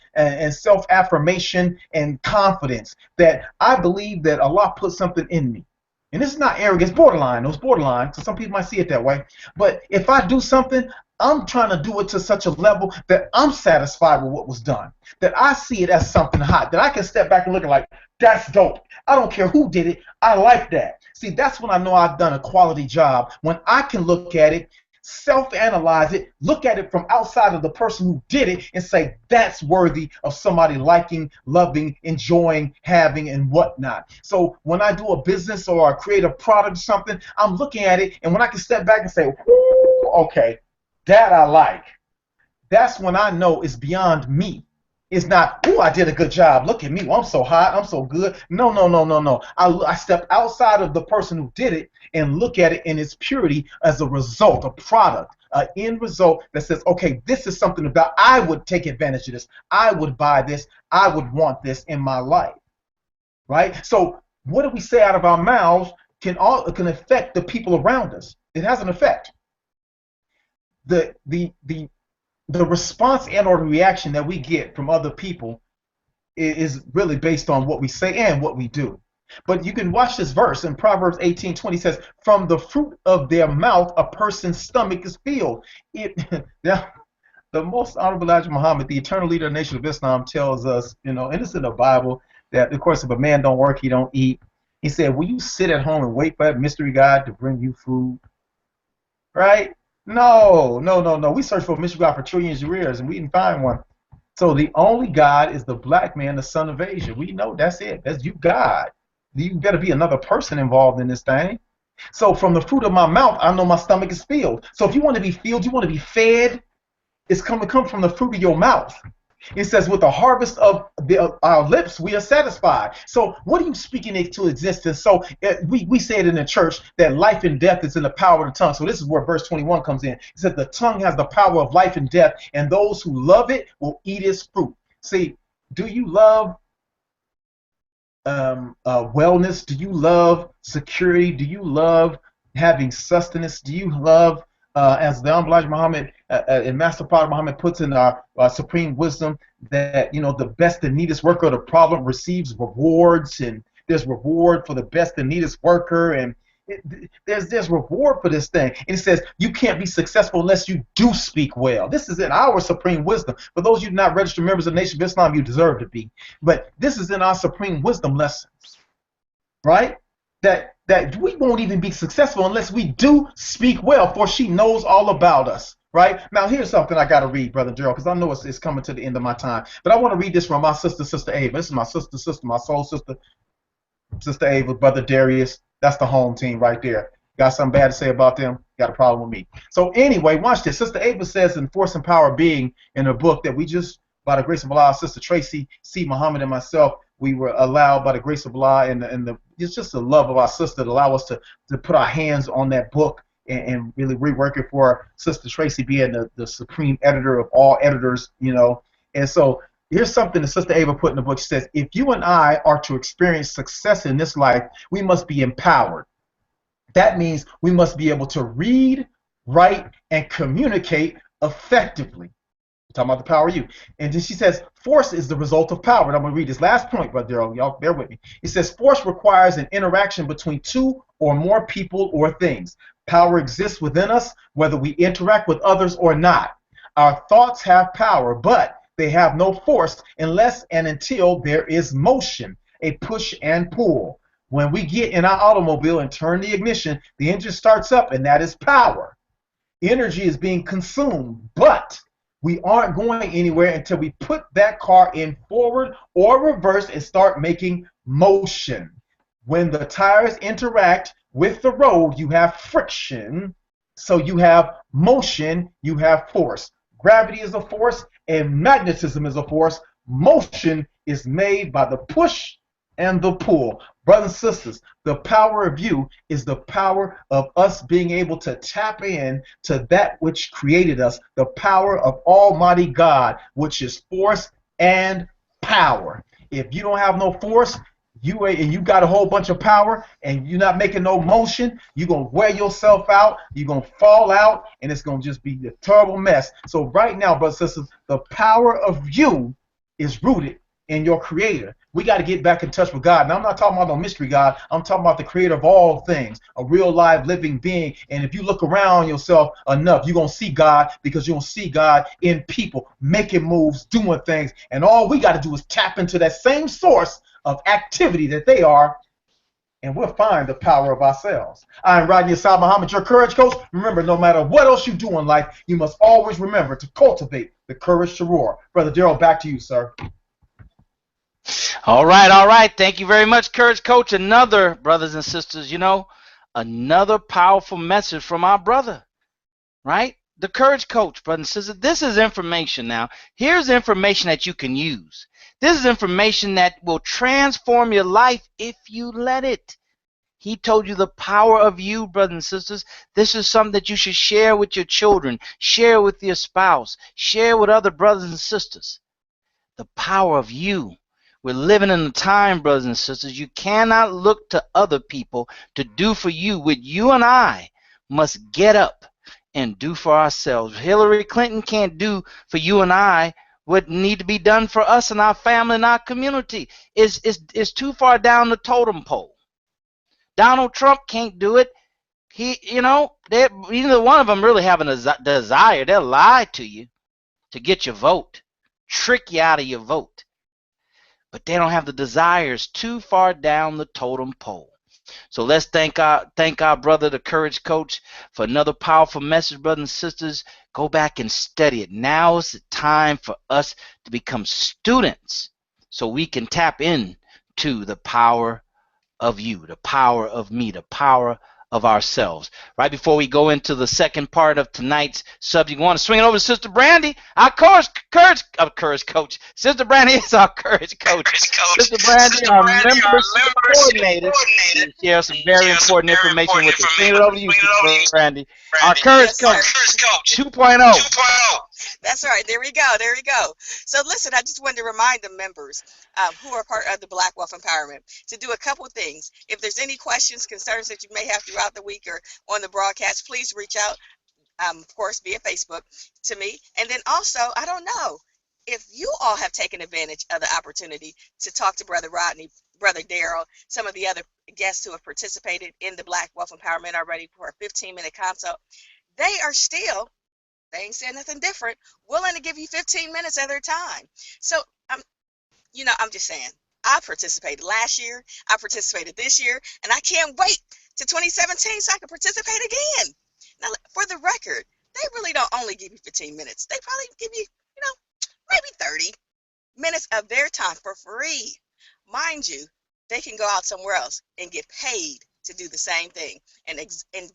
self-affirmation and confidence, that I believe that Allah put something in me. And this is not arrogance, borderline. It was borderline, so some people might see it that way. But if I do something, I'm trying to do it to such a level that I'm satisfied with what was done, that I see it as something hot, that I can step back and look at like, that's dope. I don't care who did it. I like that. See, that's when I know I've done a quality job, when I can look at it, self-analyze it, look at it from outside of the person who did it and say, that's worthy of somebody liking, loving, enjoying, having, and whatnot. So when I do a business or I create a product or something, I'm looking at it, and when I can step back and say, okay, that I like, that's when I know it's beyond me. It's not, oh, I did a good job. Look at me. Well, I'm so hot. I'm so good. No, no, no, no, no. I step outside of the person who did it and look at it in its purity as a result, a product, an end result that says, okay, this is something about, I would take advantage of this. I would buy this. I would want this in my life, right? So what do we say out of our mouths can affect the people around us. It has an effect. The response and or the reaction that we get from other people is really based on what we say and what we do. But you can watch this verse in Proverbs 18:20 says, from the fruit of their mouth a person's stomach is filled. The most honorable Elijah Muhammad, the eternal leader of the Nation of Islam, tells us, and it's in the Bible, that of course if a man don't work, he don't eat. He said, will you sit at home and wait for that mystery God to bring you food? Right? No, no, no, no. We searched for a mystery God for trillions of years, and we didn't find one. So the only God is the black man, the son of Asia. We know that's it. That's you, God. You better be another person involved in this thing. So from the fruit of my mouth, I know my stomach is filled. So if you want to be filled, you want to be fed, it's come from the fruit of your mouth. It says, with the harvest of our lips, we are satisfied. So what are you speaking into existence? So we say it in the church that life and death is in the power of the tongue. So this is where verse 21 comes in. It says the tongue has the power of life and death, and those who love it will eat its fruit. See, do you love wellness? Do you love security? Do you love having sustenance? Do you love, as the Elijah Muhammad and Master Prophet Muhammad puts in our supreme wisdom, that the best and neatest worker of the problem receives rewards, and there's reward for the best and neatest worker, and there's reward for this thing. And it says you can't be successful unless you do speak well. This is in our supreme wisdom. For those of you not registered members of the Nation of Islam, you deserve to be. But this is in our supreme wisdom lessons, right? That we won't even be successful unless we do speak well, for she knows all about us. Right? Now, here's something I got to read, Brother Gerald, because I know it's coming to the end of my time. But I want to read this from my sister, Sister Ava. This is my sister, my soul sister, Sister Ava, Brother Darius. That's the home team right there. Got something bad to say about them? Got a problem with me. So anyway, watch this. Sister Ava says in Force and Power of Being, in her book, that we just, by the grace of Allah, Sister Tracy, C. Muhammad, and myself, we were allowed by the grace of Allah and it's just the love of our sister to allow us to put our hands on that book and really rework it for Sister Tracy being the supreme editor of all editors, And so here's something that Sister Ava put in the book. She says, if you and I are to experience success in this life, we must be empowered. That means we must be able to read, write, and communicate effectively. We're talking about the power of you. And then she says, force is the result of power. And I'm going to read this last point, Brother Darrell. Y'all bear with me. It says, force requires an interaction between two or more people or things. Power exists within us, whether we interact with others or not. Our thoughts have power, but They have no force unless and until there is motion, a push and pull. When we get in our automobile and turn the ignition, the engine starts up, and that is power. Energy is being consumed, but we aren't going anywhere until we put that car in forward or reverse and start making motion. When the tires interact with the road, you have friction. So you have motion, you have force. Gravity is a force, and magnetism is a force. Motion is made by the push and the pull. Brothers and sisters, the power of you is the power of us being able to tap in to that which created us, the power of Almighty God, which is force and power. If you don't have no force, you got a whole bunch of power, and you're not making no motion, you're going to wear yourself out, you're going to fall out, and it's going to just be a terrible mess. So right now, brothers and sisters, the power of you is rooted in your creator. We got to get back in touch with God. Now, I'm not talking about no mystery God. I'm talking about the creator of all things, a real live living being. And if you look around yourself enough, you're going to see God, because you're going to see God in people, making moves, doing things. And all we got to do is tap into that same source of activity that they are, and we'll find the power of ourselves. I'm Rodney Asad Muhammad, your courage coach. Remember, no matter what else you do in life, you must always remember to cultivate the courage to roar. Brother Daryl, back to you, sir. All right, all right. Thank you very much, Courage Coach. Another, brothers and sisters, another powerful message from our brother, right? The Courage Coach, brothers and sisters. This is information now. Here's information that you can use. This is information that will transform your life if you let it. He told you the power of you, brothers and sisters. This is something that you should share with your children, share with your spouse, share with other brothers and sisters. The power of you. We're living in a time, brothers and sisters, you cannot look to other people to do for you what you and I must get up and do for ourselves. Hillary Clinton can't do for you and I what need to be done for us and our family and our community. It's too far down the totem pole. Donald Trump can't do it. Neither one of them really have a desire. They'll lie to you to get your vote, trick you out of your vote. But they don't have the desires, too far down the totem pole. So let's thank our brother, the Courage Coach, for another powerful message, brothers and sisters. Go back and study it. Now is the time for us to become students so we can tap into the power of you, the power of me, the power of ourselves. Right before we go into the second part of tonight's subject, we want to swing it over to Sister Brandy, our courage coach. Sister Brandy is our courage coach. Sister Brandy, our membership coordinator, will share some very important information with us. Swing it over to you, Sister Brandy, our courage coach 2.0. That's right. There we go. There we go. So listen, I just wanted to remind the members who are part of the Black Wealth Empowerment to do a couple of things. If there's any questions, concerns that you may have throughout the week or on the broadcast, please reach out, of course, via Facebook to me. And then also, I don't know if you all have taken advantage of the opportunity to talk to Brother Rodney, Brother Daryl, some of the other guests who have participated in the Black Wealth Empowerment already for a 15-minute consult. They are still, they ain't saying nothing different, willing to give you 15 minutes of their time. So, I'm just saying, I participated last year, I participated this year, and I can't wait to 2017 so I can participate again. Now, for the record, they really don't only give you 15 minutes. They probably give you, maybe 30 minutes of their time for free. Mind you, they can go out somewhere else and get paid to do the same thing and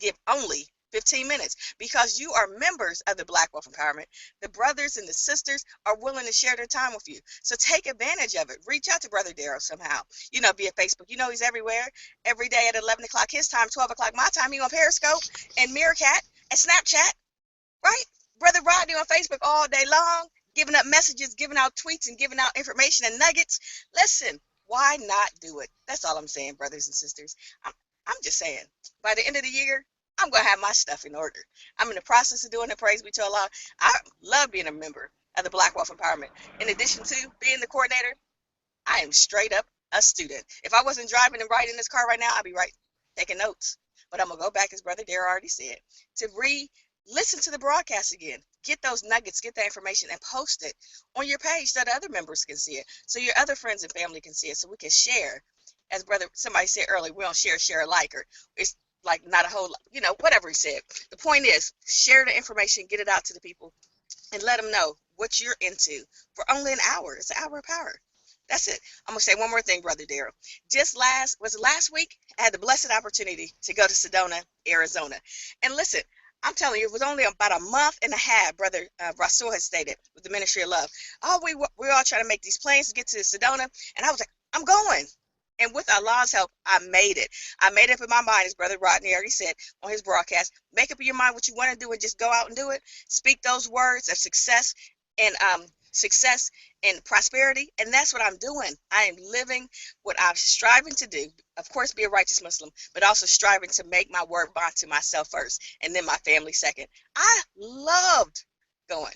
give only 15 minutes, because you are members of the Black Wealth Empowerment. The brothers and the sisters are willing to share their time with you. So take advantage of it. Reach out to Brother Daryl somehow, via Facebook. He's everywhere, every day at 11 o'clock his time, 12 o'clock my time. He's on Periscope and Meerkat and Snapchat, right? Brother Rodney on Facebook all day long, giving up messages, giving out tweets, and giving out information and nuggets. Listen, why not do it? That's all I'm saying, brothers and sisters. I'm just saying, by the end of the year, I'm going to have my stuff in order. I'm in the process of doing it, praise be to Allah. I love being a member of the Black Wealth Empowerment. In addition to being the coordinator, I am straight up a student. If I wasn't driving and riding this car right now, I'd be taking notes. But I'm going to go back, as Brother Darrell already said, to listen to the broadcast again. get those nuggets, get that information, and post it on your page so that other members can see it, so your other friends and family can see it, so we can share. As brother somebody said earlier, we don't share alike, or it's like not a whole, whatever he said. The point is, share the information, get it out to the people, and let them know what you're into for only an hour. It's an hour of power. That's it. I'm going to say one more thing, Brother Daryl. Last week, I had the blessed opportunity to go to Sedona, Arizona. And listen, I'm telling you, it was only about a month and a half, Brother Rasul has stated, with the Ministry of Love. Oh, we're all trying to make these plans to get to Sedona. And I was like, I'm going. And with Allah's help, I made it. I made it up in my mind, as Brother Rodney already said on his broadcast. Make up in your mind what you want to do and just go out and do it. Speak those words of success and prosperity, and that's what I'm doing. I am living what I'm striving to do. Of course, be a righteous Muslim, but also striving to make my word bond to myself first, and then my family second. I loved going.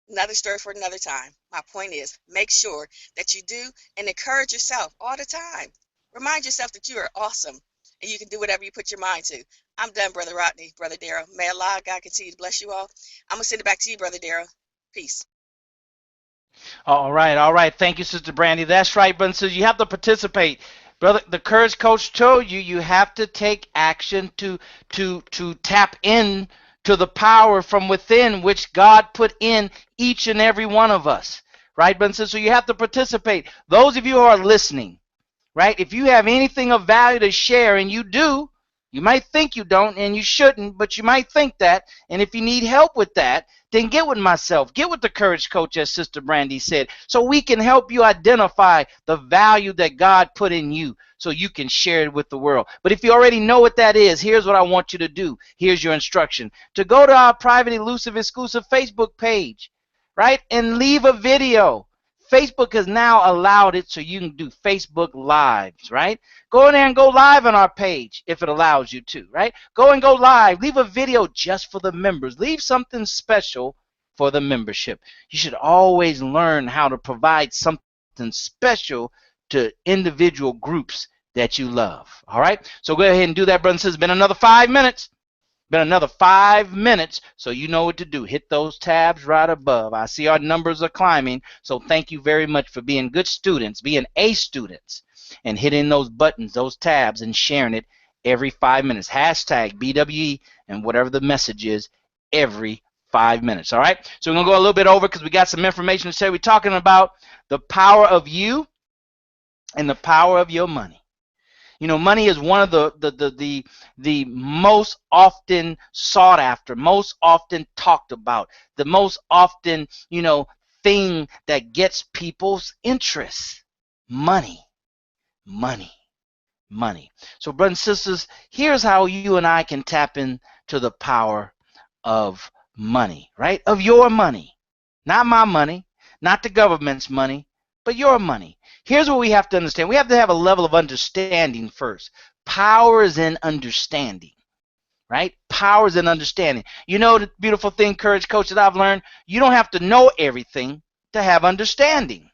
Another story for another time. My point is, make sure that you do and encourage yourself all the time. Remind yourself that you are awesome and you can do whatever you put your mind to. I'm done, Brother Rodney, Brother Daryl. May Allah, God, continue to bless you all. I'm going to send it back to you, Brother Daryl. Peace. All right. Thank you, Sister Brandy. That's right, brother. So you have to participate. Brother, the Courage Coach told you, you have to take action to tap in to the power from within, which God put in each and every one of us. Right, brother? So you have to participate. Those of you who are listening, right, if you have anything of value to share, and you do, you might think you don't, and you shouldn't, but you might think that. And if you need help with that, then get with myself. Get with the Courage Coach, as Sister Brandy said, so we can help you identify the value that God put in you so you can share it with the world. But if you already know what that is, here's what I want you to do. Here's your instruction. To go to our private, elusive, exclusive Facebook page, right, and leave a video. Facebook has now allowed it so you can do Facebook Lives, right? Go in there and go live on our page if it allows you to, right? Go live. Leave a video just for the members. Leave something special for the membership. You should always learn how to provide something special to individual groups that you love, all right? So go ahead and do that, brother and sister. It's been another 5 minutes. So you know what to do. Hit those tabs right above. I see our numbers are climbing, so thank you very much for being good students, being A students, and hitting those buttons, those tabs, and sharing it every 5 minutes. Hashtag BWE and whatever the message is every 5 minutes, all right? So we're going to go a little bit over because we got some information to say. We're talking about the power of you and the power of your money. You know, money is one of the most often sought after, most often talked about, the most often, thing that gets people's interest. Money. So, brothers and sisters, here's how you and I can tap into the power of money, right? Of your money. Not my money, not the government's money, but your money. Here's what we have to understand. We have to have a level of understanding first. Power is in understanding, right? Power is in understanding. You know the beautiful thing, Courage Coach, that I've learned? You don't have to know everything to have understanding.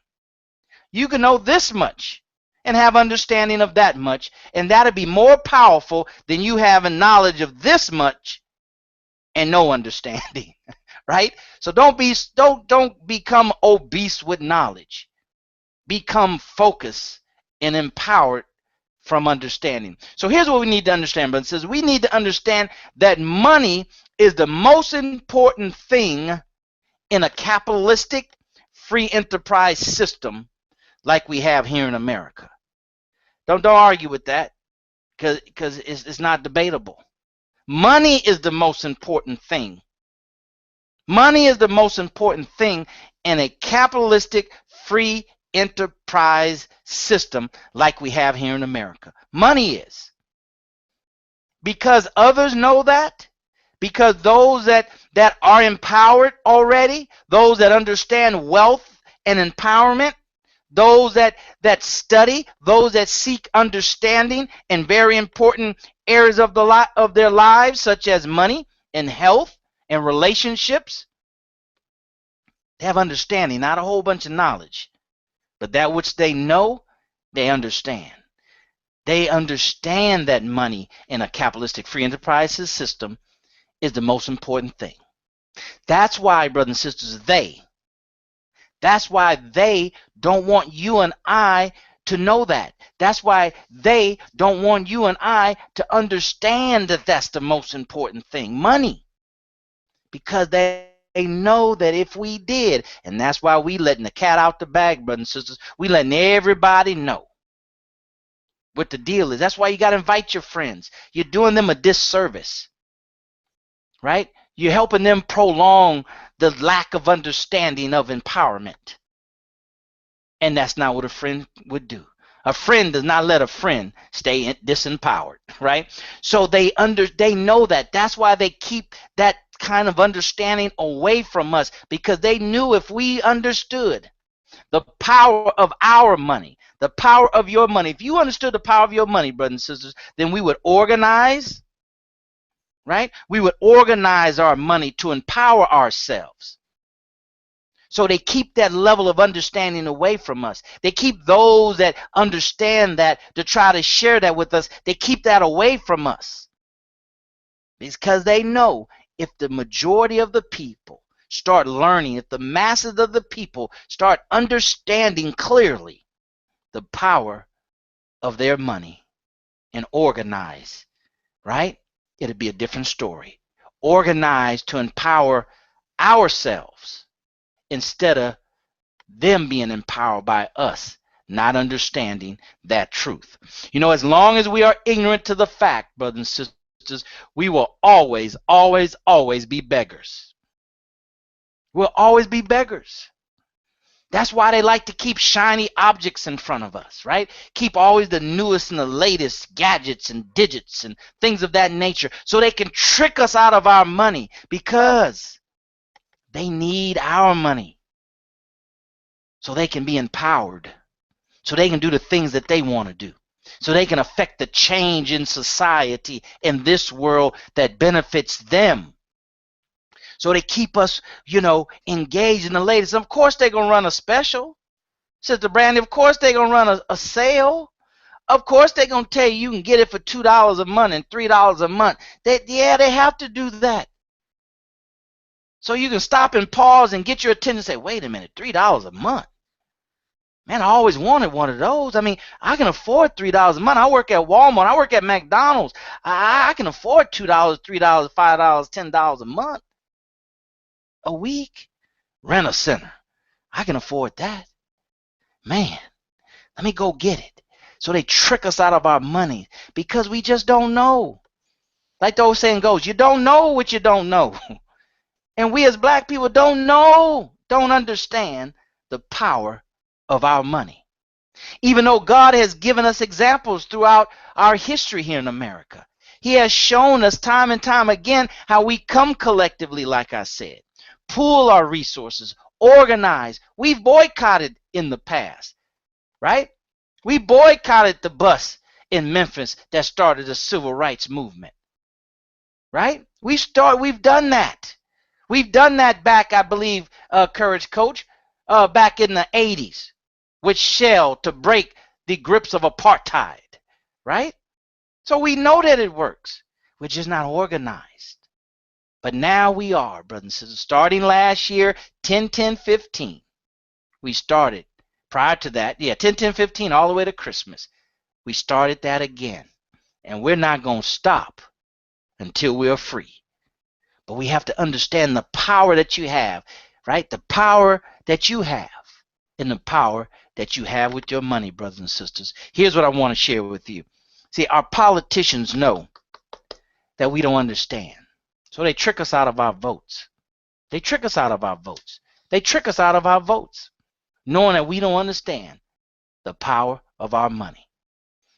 You can know this much and have understanding of that much, and that'll be more powerful than you having knowledge of this much and no understanding, right? So don't become obese with knowledge. Become focused and empowered from understanding. So here's what we need to understand, brothers and sisters. We need to understand that money is the most important thing in a capitalistic free enterprise system like we have here in America. Don't argue with that because it's not debatable. Money is the most important thing. Money is the most important thing in a capitalistic free enterprise system like we have here in America. Money is. Because others know that, because those that are empowered already, those that understand wealth and empowerment, those that study, those that seek understanding in very important areas of their lives, such as money and health and relationships, they have understanding, not a whole bunch of knowledge. But that which they know, they understand. They understand that money in a capitalistic free enterprise system is the most important thing. That's why, brothers and sisters, that's why they don't want you and I to know that. That's why they don't want you and I to understand that that's the most important thing, money. Because they know that if we did, and that's why we letting the cat out the bag, brothers and sisters, we letting everybody know what the deal is. That's why you got to invite your friends. You're doing them a disservice, right? You're helping them prolong the lack of understanding of empowerment. And that's not what a friend would do. A friend does not let a friend stay disempowered, right? So they know that. That's why they keep that kind of understanding away from us, because they knew if we understood the power of our money, the power of your money, if you understood the power of your money, brothers and sisters, then we would organize, right? We would organize our money to empower ourselves. So they keep that level of understanding away from us. They keep those that understand that to try to share that with us. They keep that away from us. Because they know if the majority of the people start learning, if the masses of the people start understanding clearly the power of their money and organize, right? It'll be a different story. Organize to empower ourselves instead of them being empowered by us not understanding that truth. You know, as long as we are ignorant to the fact, brothers and sisters, we will always, always, always be beggars. We'll always be beggars. That's why they like to keep shiny objects in front of us, right? Keep always the newest and the latest gadgets and digits and things of that nature so they can trick us out of our money, because they need our money so they can be empowered, so they can do the things that they want to do, so they can affect the change in society in this world that benefits them. So they keep us, engaged in the latest. Of course they're going to run a special. Sister Brandy, of course they're going to run a sale. Of course they're going to tell you can get it for $2 a month and $3 a month. They have to do that. So you can stop and pause and get your attention and say, wait a minute, $3 a month. Man, I always wanted one of those. I mean, I can afford $3 a month. I work at Walmart. I work at McDonald's. I can afford $2, $3, $5, $10 a month. A week. Rent a center. I can afford that. Man, let me go get it. So they trick us out of our money because we just don't know. Like the old saying goes, you don't know what you don't know. And we as black people don't understand the power of our money. Even though God has given us examples throughout our history here in America. He has shown us time and time again how we come collectively, like I said, pool our resources, organize. We've boycotted in the past, right? We boycotted the bus in Memphis that started the civil rights movement, right? We've done that. We've done that back, I believe, Courage Coach, back in the 80s with Shell to break the grips of apartheid, right? So we know that it works. We're just not organized. But now we are, brothers and sisters. Starting last year, 10-10-15, we started. Prior to that, 10-10-15 all the way to Christmas. We started that again. And we're not going to stop until we're free. But we have to understand the power that you have, right? The power that you have and the power that you have with your money, brothers and sisters. Here's what I want to share with you. See, our politicians know that we don't understand. So they trick us out of our votes. They trick us out of our votes. They trick us out of our votes, knowing that we don't understand the power of our money.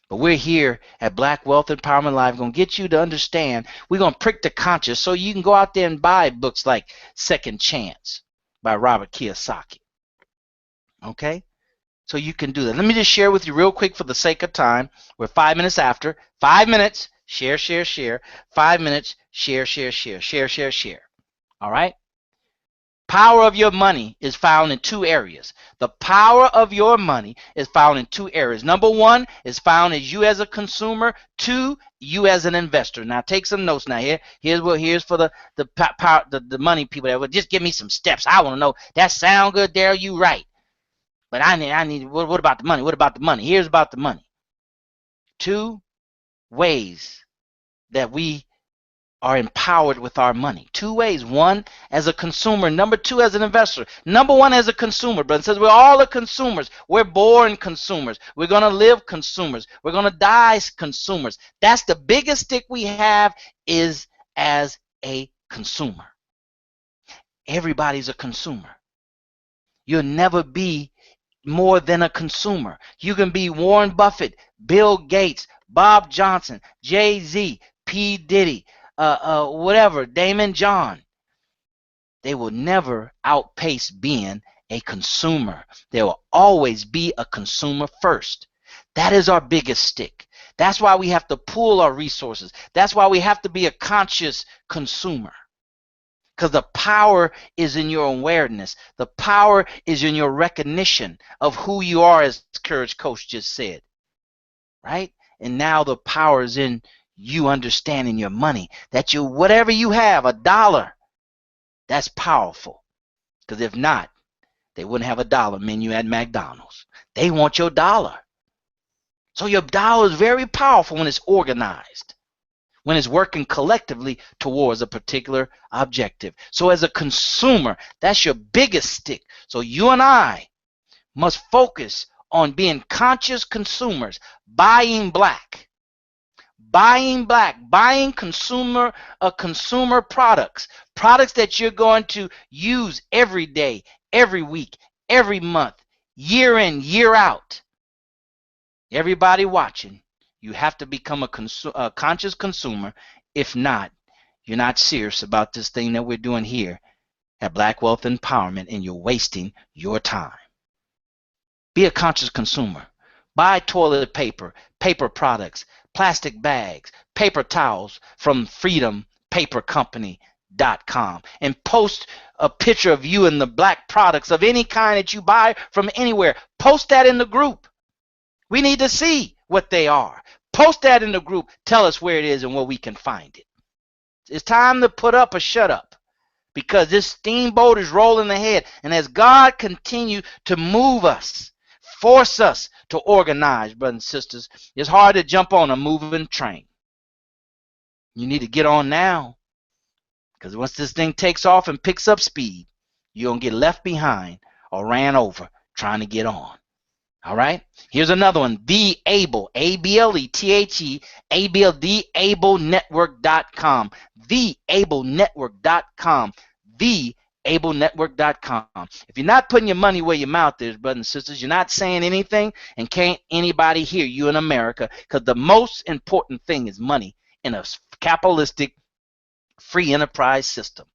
But we're here at Black Wealth Empowerment Live going to get you to understand. We're going to prick the conscience so you can go out there and buy books like Second Chance by Robert Kiyosaki. Okay? So you can do that. Let me just share with you real quick for the sake of time. We're 5 minutes after. 5 minutes. Share, share, share. 5 minutes. Share, share, share. Share, share, share. All right? Power of your money is found in two areas. The power of your money is found in two areas. Number one is found as you as a consumer. Two, you as an investor. Now take some notes. Now here's for the money people that would just give me some steps. I want to know. That sound good, Daryl? You right. But I need. What about the money? What about the money? Here's about the money. Two ways that we are empowered with our money. Two ways. One, as a consumer. Number two, as an investor. Number one, as a consumer. Brother says we're all consumers. We're born consumers. We're going to live consumers. We're going to die consumers. That's the biggest stick we have, is as a consumer. Everybody's a consumer. You'll never be more than a consumer. You can be Warren Buffett, Bill Gates, Bob Johnson, Jay-Z, P. Diddy, whatever, Damon John. They will never outpace being a consumer. They will always be a consumer first. That is our biggest stick. That's why we have to pool our resources. That's why we have to be a conscious consumer. Because the power is in your awareness. The power is in your recognition of who you are, as Courage Coach just said. Right? And now the power is in you understanding your money. That you, whatever you have, $1, that's powerful. Because if not, they wouldn't have a dollar menu at McDonald's. They want your dollar. So your dollar is very powerful when it's organized, when it's working collectively towards a particular objective. So as a consumer, that's your biggest stick. So you and I must focus on being conscious consumers, buying black, buying consumer products that you're going to use every day, every week, every month, year in, year out. Everybody watching, you have to become a conscious consumer. If not, you're not serious about this thing that we're doing here at Black Wealth Empowerment, and you're wasting your time. Be a conscious consumer. Buy toilet paper, paper products, plastic bags, paper towels from freedompapercompany.com, and post a picture of you and the black products of any kind that you buy from anywhere. Post that in the group. We need to see what they are. Post that in the group. Tell us where it is and where we can find it. It's time to put up or shut up, because this steamboat is rolling ahead. And as God continues to move us, force us to organize, brothers and sisters, it's hard to jump on a moving train. You need to get on now, because once this thing takes off and picks up speed, you're going to get left behind or ran over trying to get on. All right, here's another one. The Able, ABLETHE, TheAblenetwork.com, TheAblenetwork.com, TheAblenetwork.com. If you're not putting your money where your mouth is, brothers and sisters, you're not saying anything, and can't anybody hear you in America, because the most important thing is money in a capitalistic free enterprise system.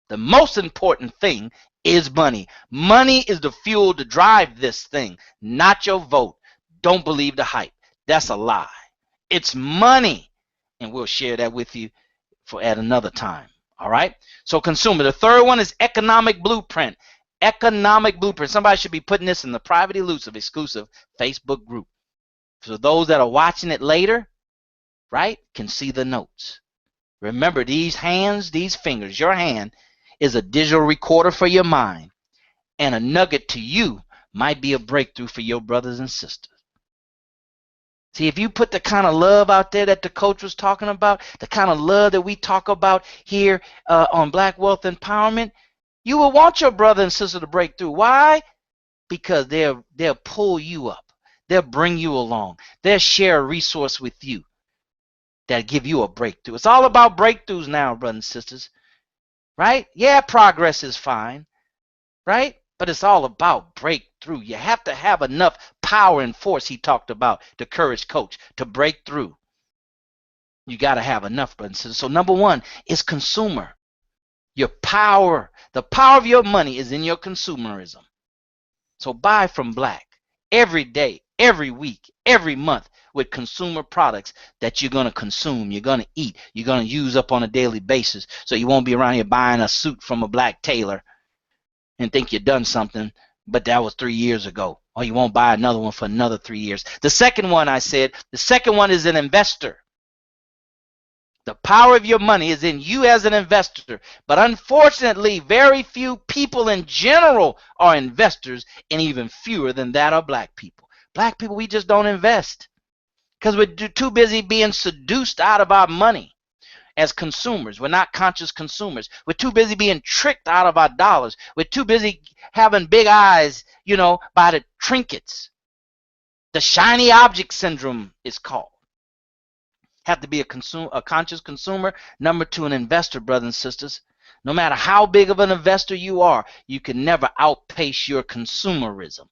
The most important thing is money. Money is the fuel to drive this thing, not your vote. Don't believe the hype. That's a lie. It's money, and we'll share that with you at another time. All right? So consumer. The third one is economic blueprint. Economic blueprint. Somebody should be putting this in the private elusive exclusive Facebook group, so those that are watching it later, right, can see the notes. Remember, these hands, these fingers, your hand is a digital recorder for your mind, and a nugget to you might be a breakthrough for your brothers and sisters. See, if you put the kind of love out there that the coach was talking about, the kind of love that we talk about here on Black Wealth Empowerment, you will want your brother and sister to break through. Why? Because they'll pull you up. They'll bring you along. They'll share a resource with you that'll give you a breakthrough. It's all about breakthroughs now, brothers and sisters. Right? Yeah, progress is fine, right? But it's all about breakthrough. You have to have enough power and force, he talked about, the Courage Coach, to break through. You got to have enough, brothers and sisters. So number one is consumer. Your power, the power of your money is in your consumerism. So buy from Black every day, every week, every month, with consumer products that you're going to consume, you're going to eat, you're going to use up on a daily basis. So you won't be around here buying a suit from a black tailor and think you've done something, but that was 3 years ago. Or you won't buy another one for another 3 years. The second one the second one is an investor. The power of your money is in you as an investor. But unfortunately, very few people in general are investors, and even fewer than that are black people. Black people, we just don't invest because we're too busy being seduced out of our money as consumers. We're not conscious consumers. We're too busy being tricked out of our dollars. We're too busy having big eyes, by the trinkets. The shiny object syndrome is called. Have to be a conscious consumer. Number two, an investor, brothers and sisters. No matter how big of an investor you are, you can never outpace your consumerism.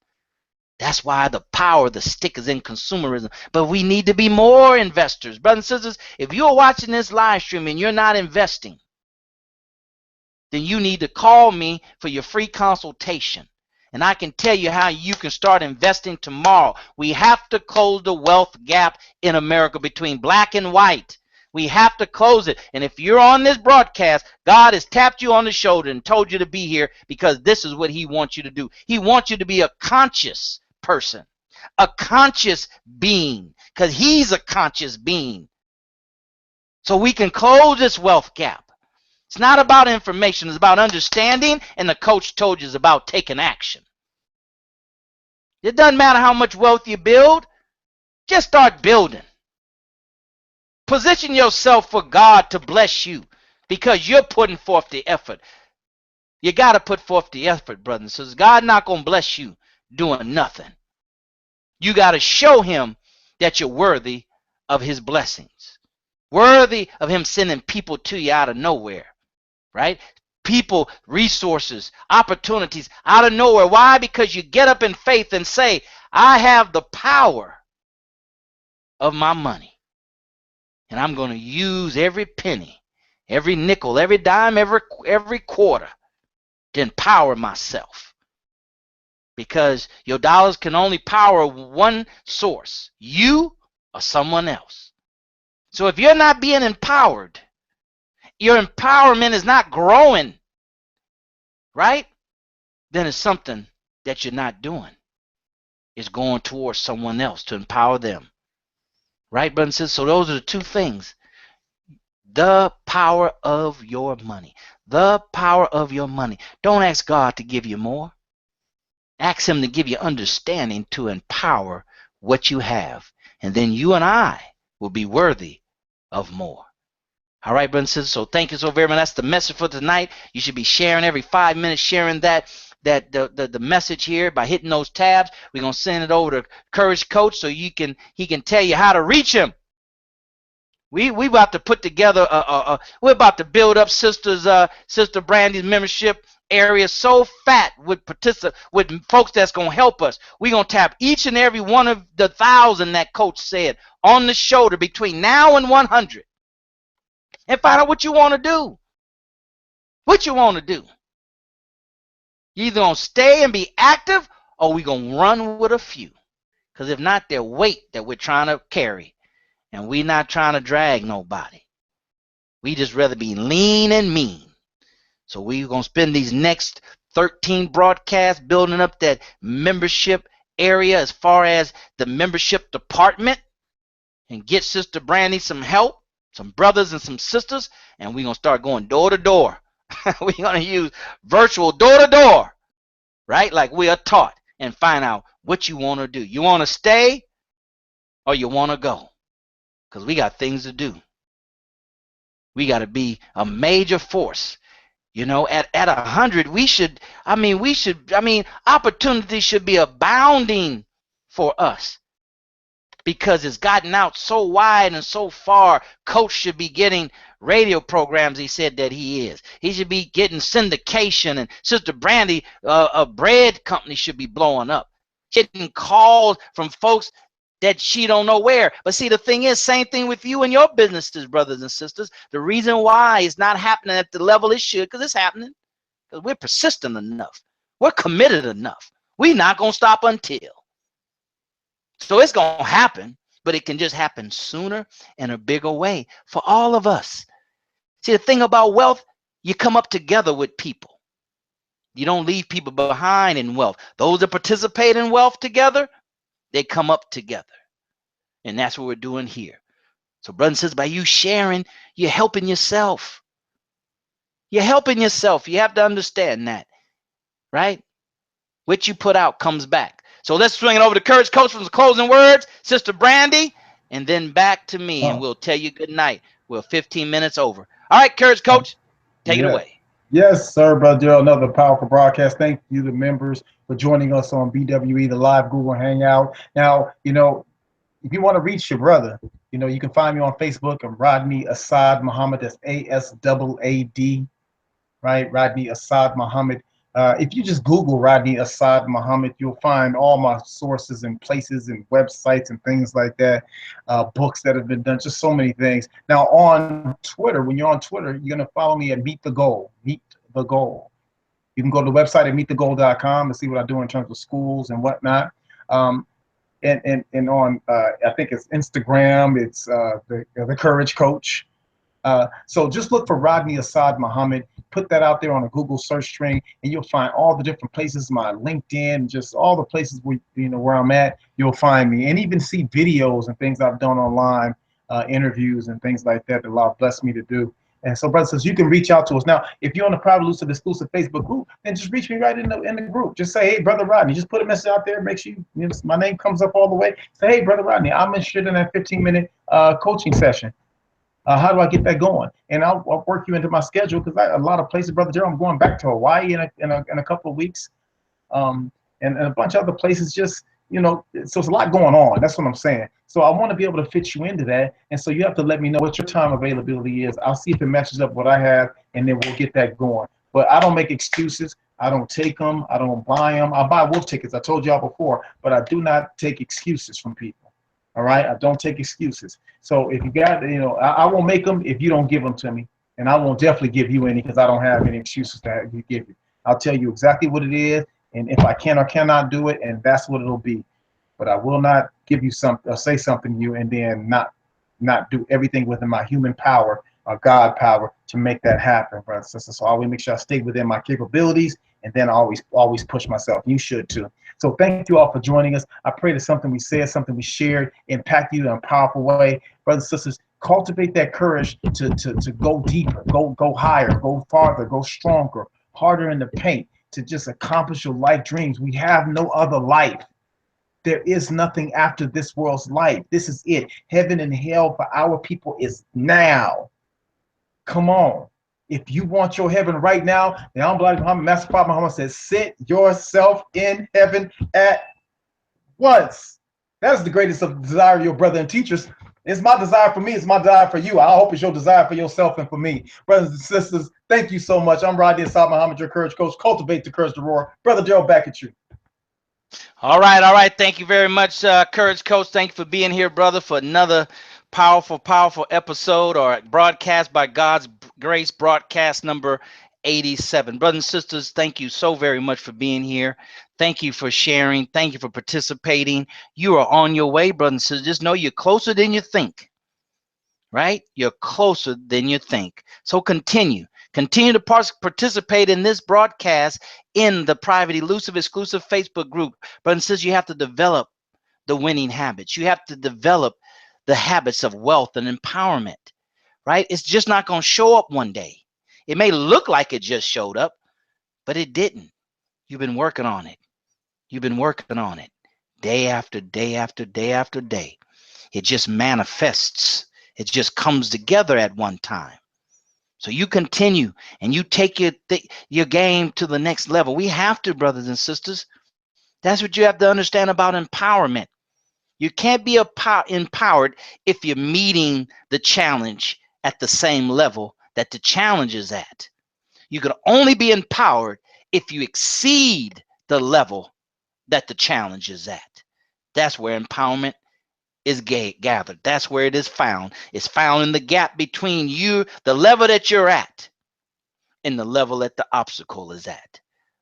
That's why the power of the stick is in consumerism. But we need to be more investors. Brothers and sisters, if you're watching this live stream and you're not investing, then you need to call me for your free consultation. And I can tell you how you can start investing tomorrow. We have to close the wealth gap in America between black and white. We have to close it. And if you're on this broadcast, God has tapped you on the shoulder and told you to be here because this is what he wants you to do. He wants you to be a conscious person, a conscious being, because he's a conscious being. So we can close this wealth gap. It's not about information. It's about understanding, and the coach told you it's about taking action. It doesn't matter how much wealth you build. Just start building. Position yourself for God to bless you because you're putting forth the effort. You got to put forth the effort, brothers and sisters. God's not going to bless you doing nothing. You got to show him that you're worthy of his blessings, worthy of him sending people to you out of nowhere. Right? People, resources, opportunities out of nowhere. Why? Because you get up in faith and say, I have the power of my money. And I'm going to use every penny, every nickel, every dime, every quarter to empower myself. Because your dollars can only power one source, you or someone else. So if you're not being empowered, your empowerment is not growing, right? Then it's something that you're not doing. It's going towards someone else to empower them. Right, brothers and sisters? So those are the two things. The power of your money. The power of your money. Don't ask God to give you more. Ask him to give you understanding to empower what you have. And then you and I will be worthy of more. All right, brothers and sisters, so thank you so very much. That's the message for tonight. You should be sharing every 5 minutes, sharing the message here by hitting those tabs. We're going to send it over to Courage Coach so he can tell you how to reach him. We about to put together, we're about to build up Sister Brandy's membership area so fat with folks that's going to help us. We're going to tap each and every one of the 1,000 that Coach said on the shoulder between now and 100. And find out what you want to do. What you want to do. You either going to stay and be active or we going to run with a few. Because if not, they're weight that we're trying to carry. And we're not trying to drag nobody. We just rather be lean and mean. So we're going to spend these next 13 broadcasts building up that membership area as far as the membership department and get Sister Brandy some help. Some brothers and some sisters, and we're going to start going door to door. We're going to use virtual door to door, right? Like we are taught, and find out what you want to do. You want to stay or you want to go? Because we got things to do. We got to be a major force. At 100, opportunity should be abounding for us. Because it's gotten out so wide and so far, Coach should be getting radio programs, he said that he is. He should be getting syndication, and Sister Brandy, a bread company, should be blowing up. Getting calls from folks that she don't know where. But see, the thing is, same thing with you and your businesses, brothers and sisters. The reason why it's not happening at the level it should, because it's happening, because we're persistent enough. We're committed enough. We're not going to stop until. So it's going to happen, but it can just happen sooner in a bigger way for all of us. See, the thing about wealth, you come up together with people. You don't leave people behind in wealth. Those that participate in wealth together, they come up together. And that's what we're doing here. So, brothers and sisters, by you sharing, you're helping yourself. You're helping yourself. You have to understand that, right? What you put out comes back. So let's swing it over to Courage Coach for some closing words, Sister Brandy, and then back to me, and we'll tell you good night. We're 15 minutes over. All right, Courage Coach, take it away. Yes, sir, Brother Darrell. Another powerful broadcast. Thank you, the members, for joining us on BWE, the live Google Hangout. Now, if you want to reach your brother, you can find me on Facebook. I'm Rodney Asad Muhammad. That's ASAAD, right? Rodney Asad Muhammad. If you just Google Rodney Asad Muhammad, you'll find all my sources and places and websites and things like that, books that have been done, just so many things. Now on Twitter, when you're on Twitter, you're going to follow me at Meet the Goal. Meet the Goal. You can go to the website at meetthegoal.com and see what I do in terms of schools and whatnot. And on, I think it's Instagram, it's the Courage Coach. So just look for Rodney Asad Muhammad, put that out there on a Google search string, and you'll find all the different places, my LinkedIn, just all the places where I'm at, you'll find me, and even see videos and things I've done online, interviews and things like that Allah blessed me to do. And so, brothers, you can reach out to us. Now, if you're on the Private Elusive exclusive Facebook group, then just reach me right in the group. Just say, hey, Brother Rodney, just put a message out there. Make sure my name comes up all the way. Say, hey, Brother Rodney, I'm interested in that 15-minute coaching session. How do I get that going? And I'll work you into my schedule, because a lot of places, Brother Darrell, I'm going back to Hawaii in a couple of weeks, and a bunch of other places. Just so it's a lot going on. That's what I'm saying. So I want to be able to fit you into that, and so you have to let me know what your time availability is. I'll see if it matches up what I have, and then we'll get that going. But I don't make excuses. I don't take them. I don't buy them. I buy wolf tickets. I told y'all before, but I do not take excuses from people. All right, I don't take excuses. So if you got, I won't make them if you don't give them to me, and I won't definitely give you any, because I don't have any excuses to give you. I'll tell you exactly what it is, and if I can or cannot do it, and that's what it'll be. But I will not give you something or say something to you and then not do everything within my human power or God power to make that happen, brothers and sisters. So I always make sure I stay within my capabilities, and then I always push myself. You should too. So thank you all for joining us. I pray that something we said, something we shared, impact you in a powerful way. Brothers and sisters, cultivate that courage to go deeper, go higher, go farther, go stronger, harder in the paint, to just accomplish your life dreams. We have no other life. There is nothing after this world's life. This is it. Heaven and hell for our people is now. Come on. If you want your heaven right now, the Honorable Muhammad, Master Prophet Muhammad says, sit yourself in heaven at once. That is the greatest of desire of your brother and teachers. It's my desire for me. It's my desire for you. I hope it's your desire for yourself and for me. Brothers and sisters, thank you so much. I'm Rodney Asad Muhammad, your Courage Coach. Cultivate the courage to roar. Brother Darrell, back at you. All right. Thank you very much, Courage Coach. Thank you for being here, brother, for another powerful episode or broadcast by God's grace, broadcast number 87. Brothers and sisters, thank you so very much for being here. Thank you for sharing. Thank you for participating. You are on your way, brothers and sisters. Just know you're closer than you think, right? You're closer than you think. So continue to participate in this broadcast in the Private Elusive exclusive Facebook group. Brothers and sisters, you have to develop the winning habits. You have to develop the habits of wealth and empowerment, right? It's just not going to show up one day. It may look like it just showed up, but it didn't. You've been working on it. You've been working on it day after day after day after day. It just manifests. It just comes together at one time. So you continue and you take your game to the next level. We have to, brothers and sisters. That's what you have to understand about empowerment. You can't be empowered if you're meeting the challenge at the same level that the challenge is at. You can only be empowered if you exceed the level that the challenge is at. That's where empowerment is gathered. That's where it is found. It's found in the gap between you, the level that you're at, and the level that the obstacle is at.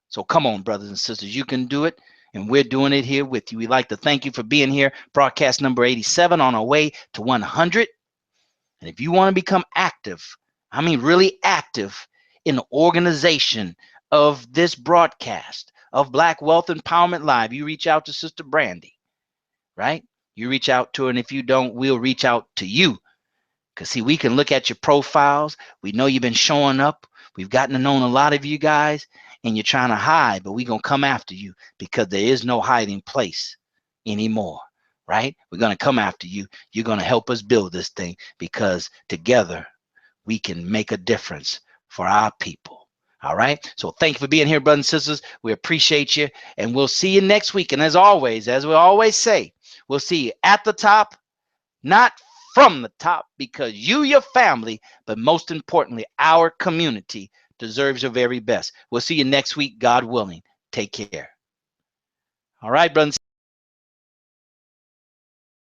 So come on, brothers and sisters, you can do it, and we're doing it here with you. We'd like to thank you for being here. Broadcast number 87 on our way to 100. And if you want to become active, I mean really active in the organization of this broadcast of Black Wealth Empowerment Live, you reach out to Sister Brandy, right? You reach out to her, and if you don't, we'll reach out to you. Because, see, we can look at your profiles. We know you've been showing up. We've gotten to know a lot of you guys, and you're trying to hide, but we're going to come after you because there is no hiding place anymore, right? We're going to come after you. You're going to help us build this thing because together we can make a difference for our people. All right. So thank you for being here, brothers and sisters. We appreciate you, and we'll see you next week. And as always, as we always say, we'll see you at the top, not from the top, because you, your family, but most importantly, our community deserves your very best. We'll see you next week, God willing. Take care. All right, brothers.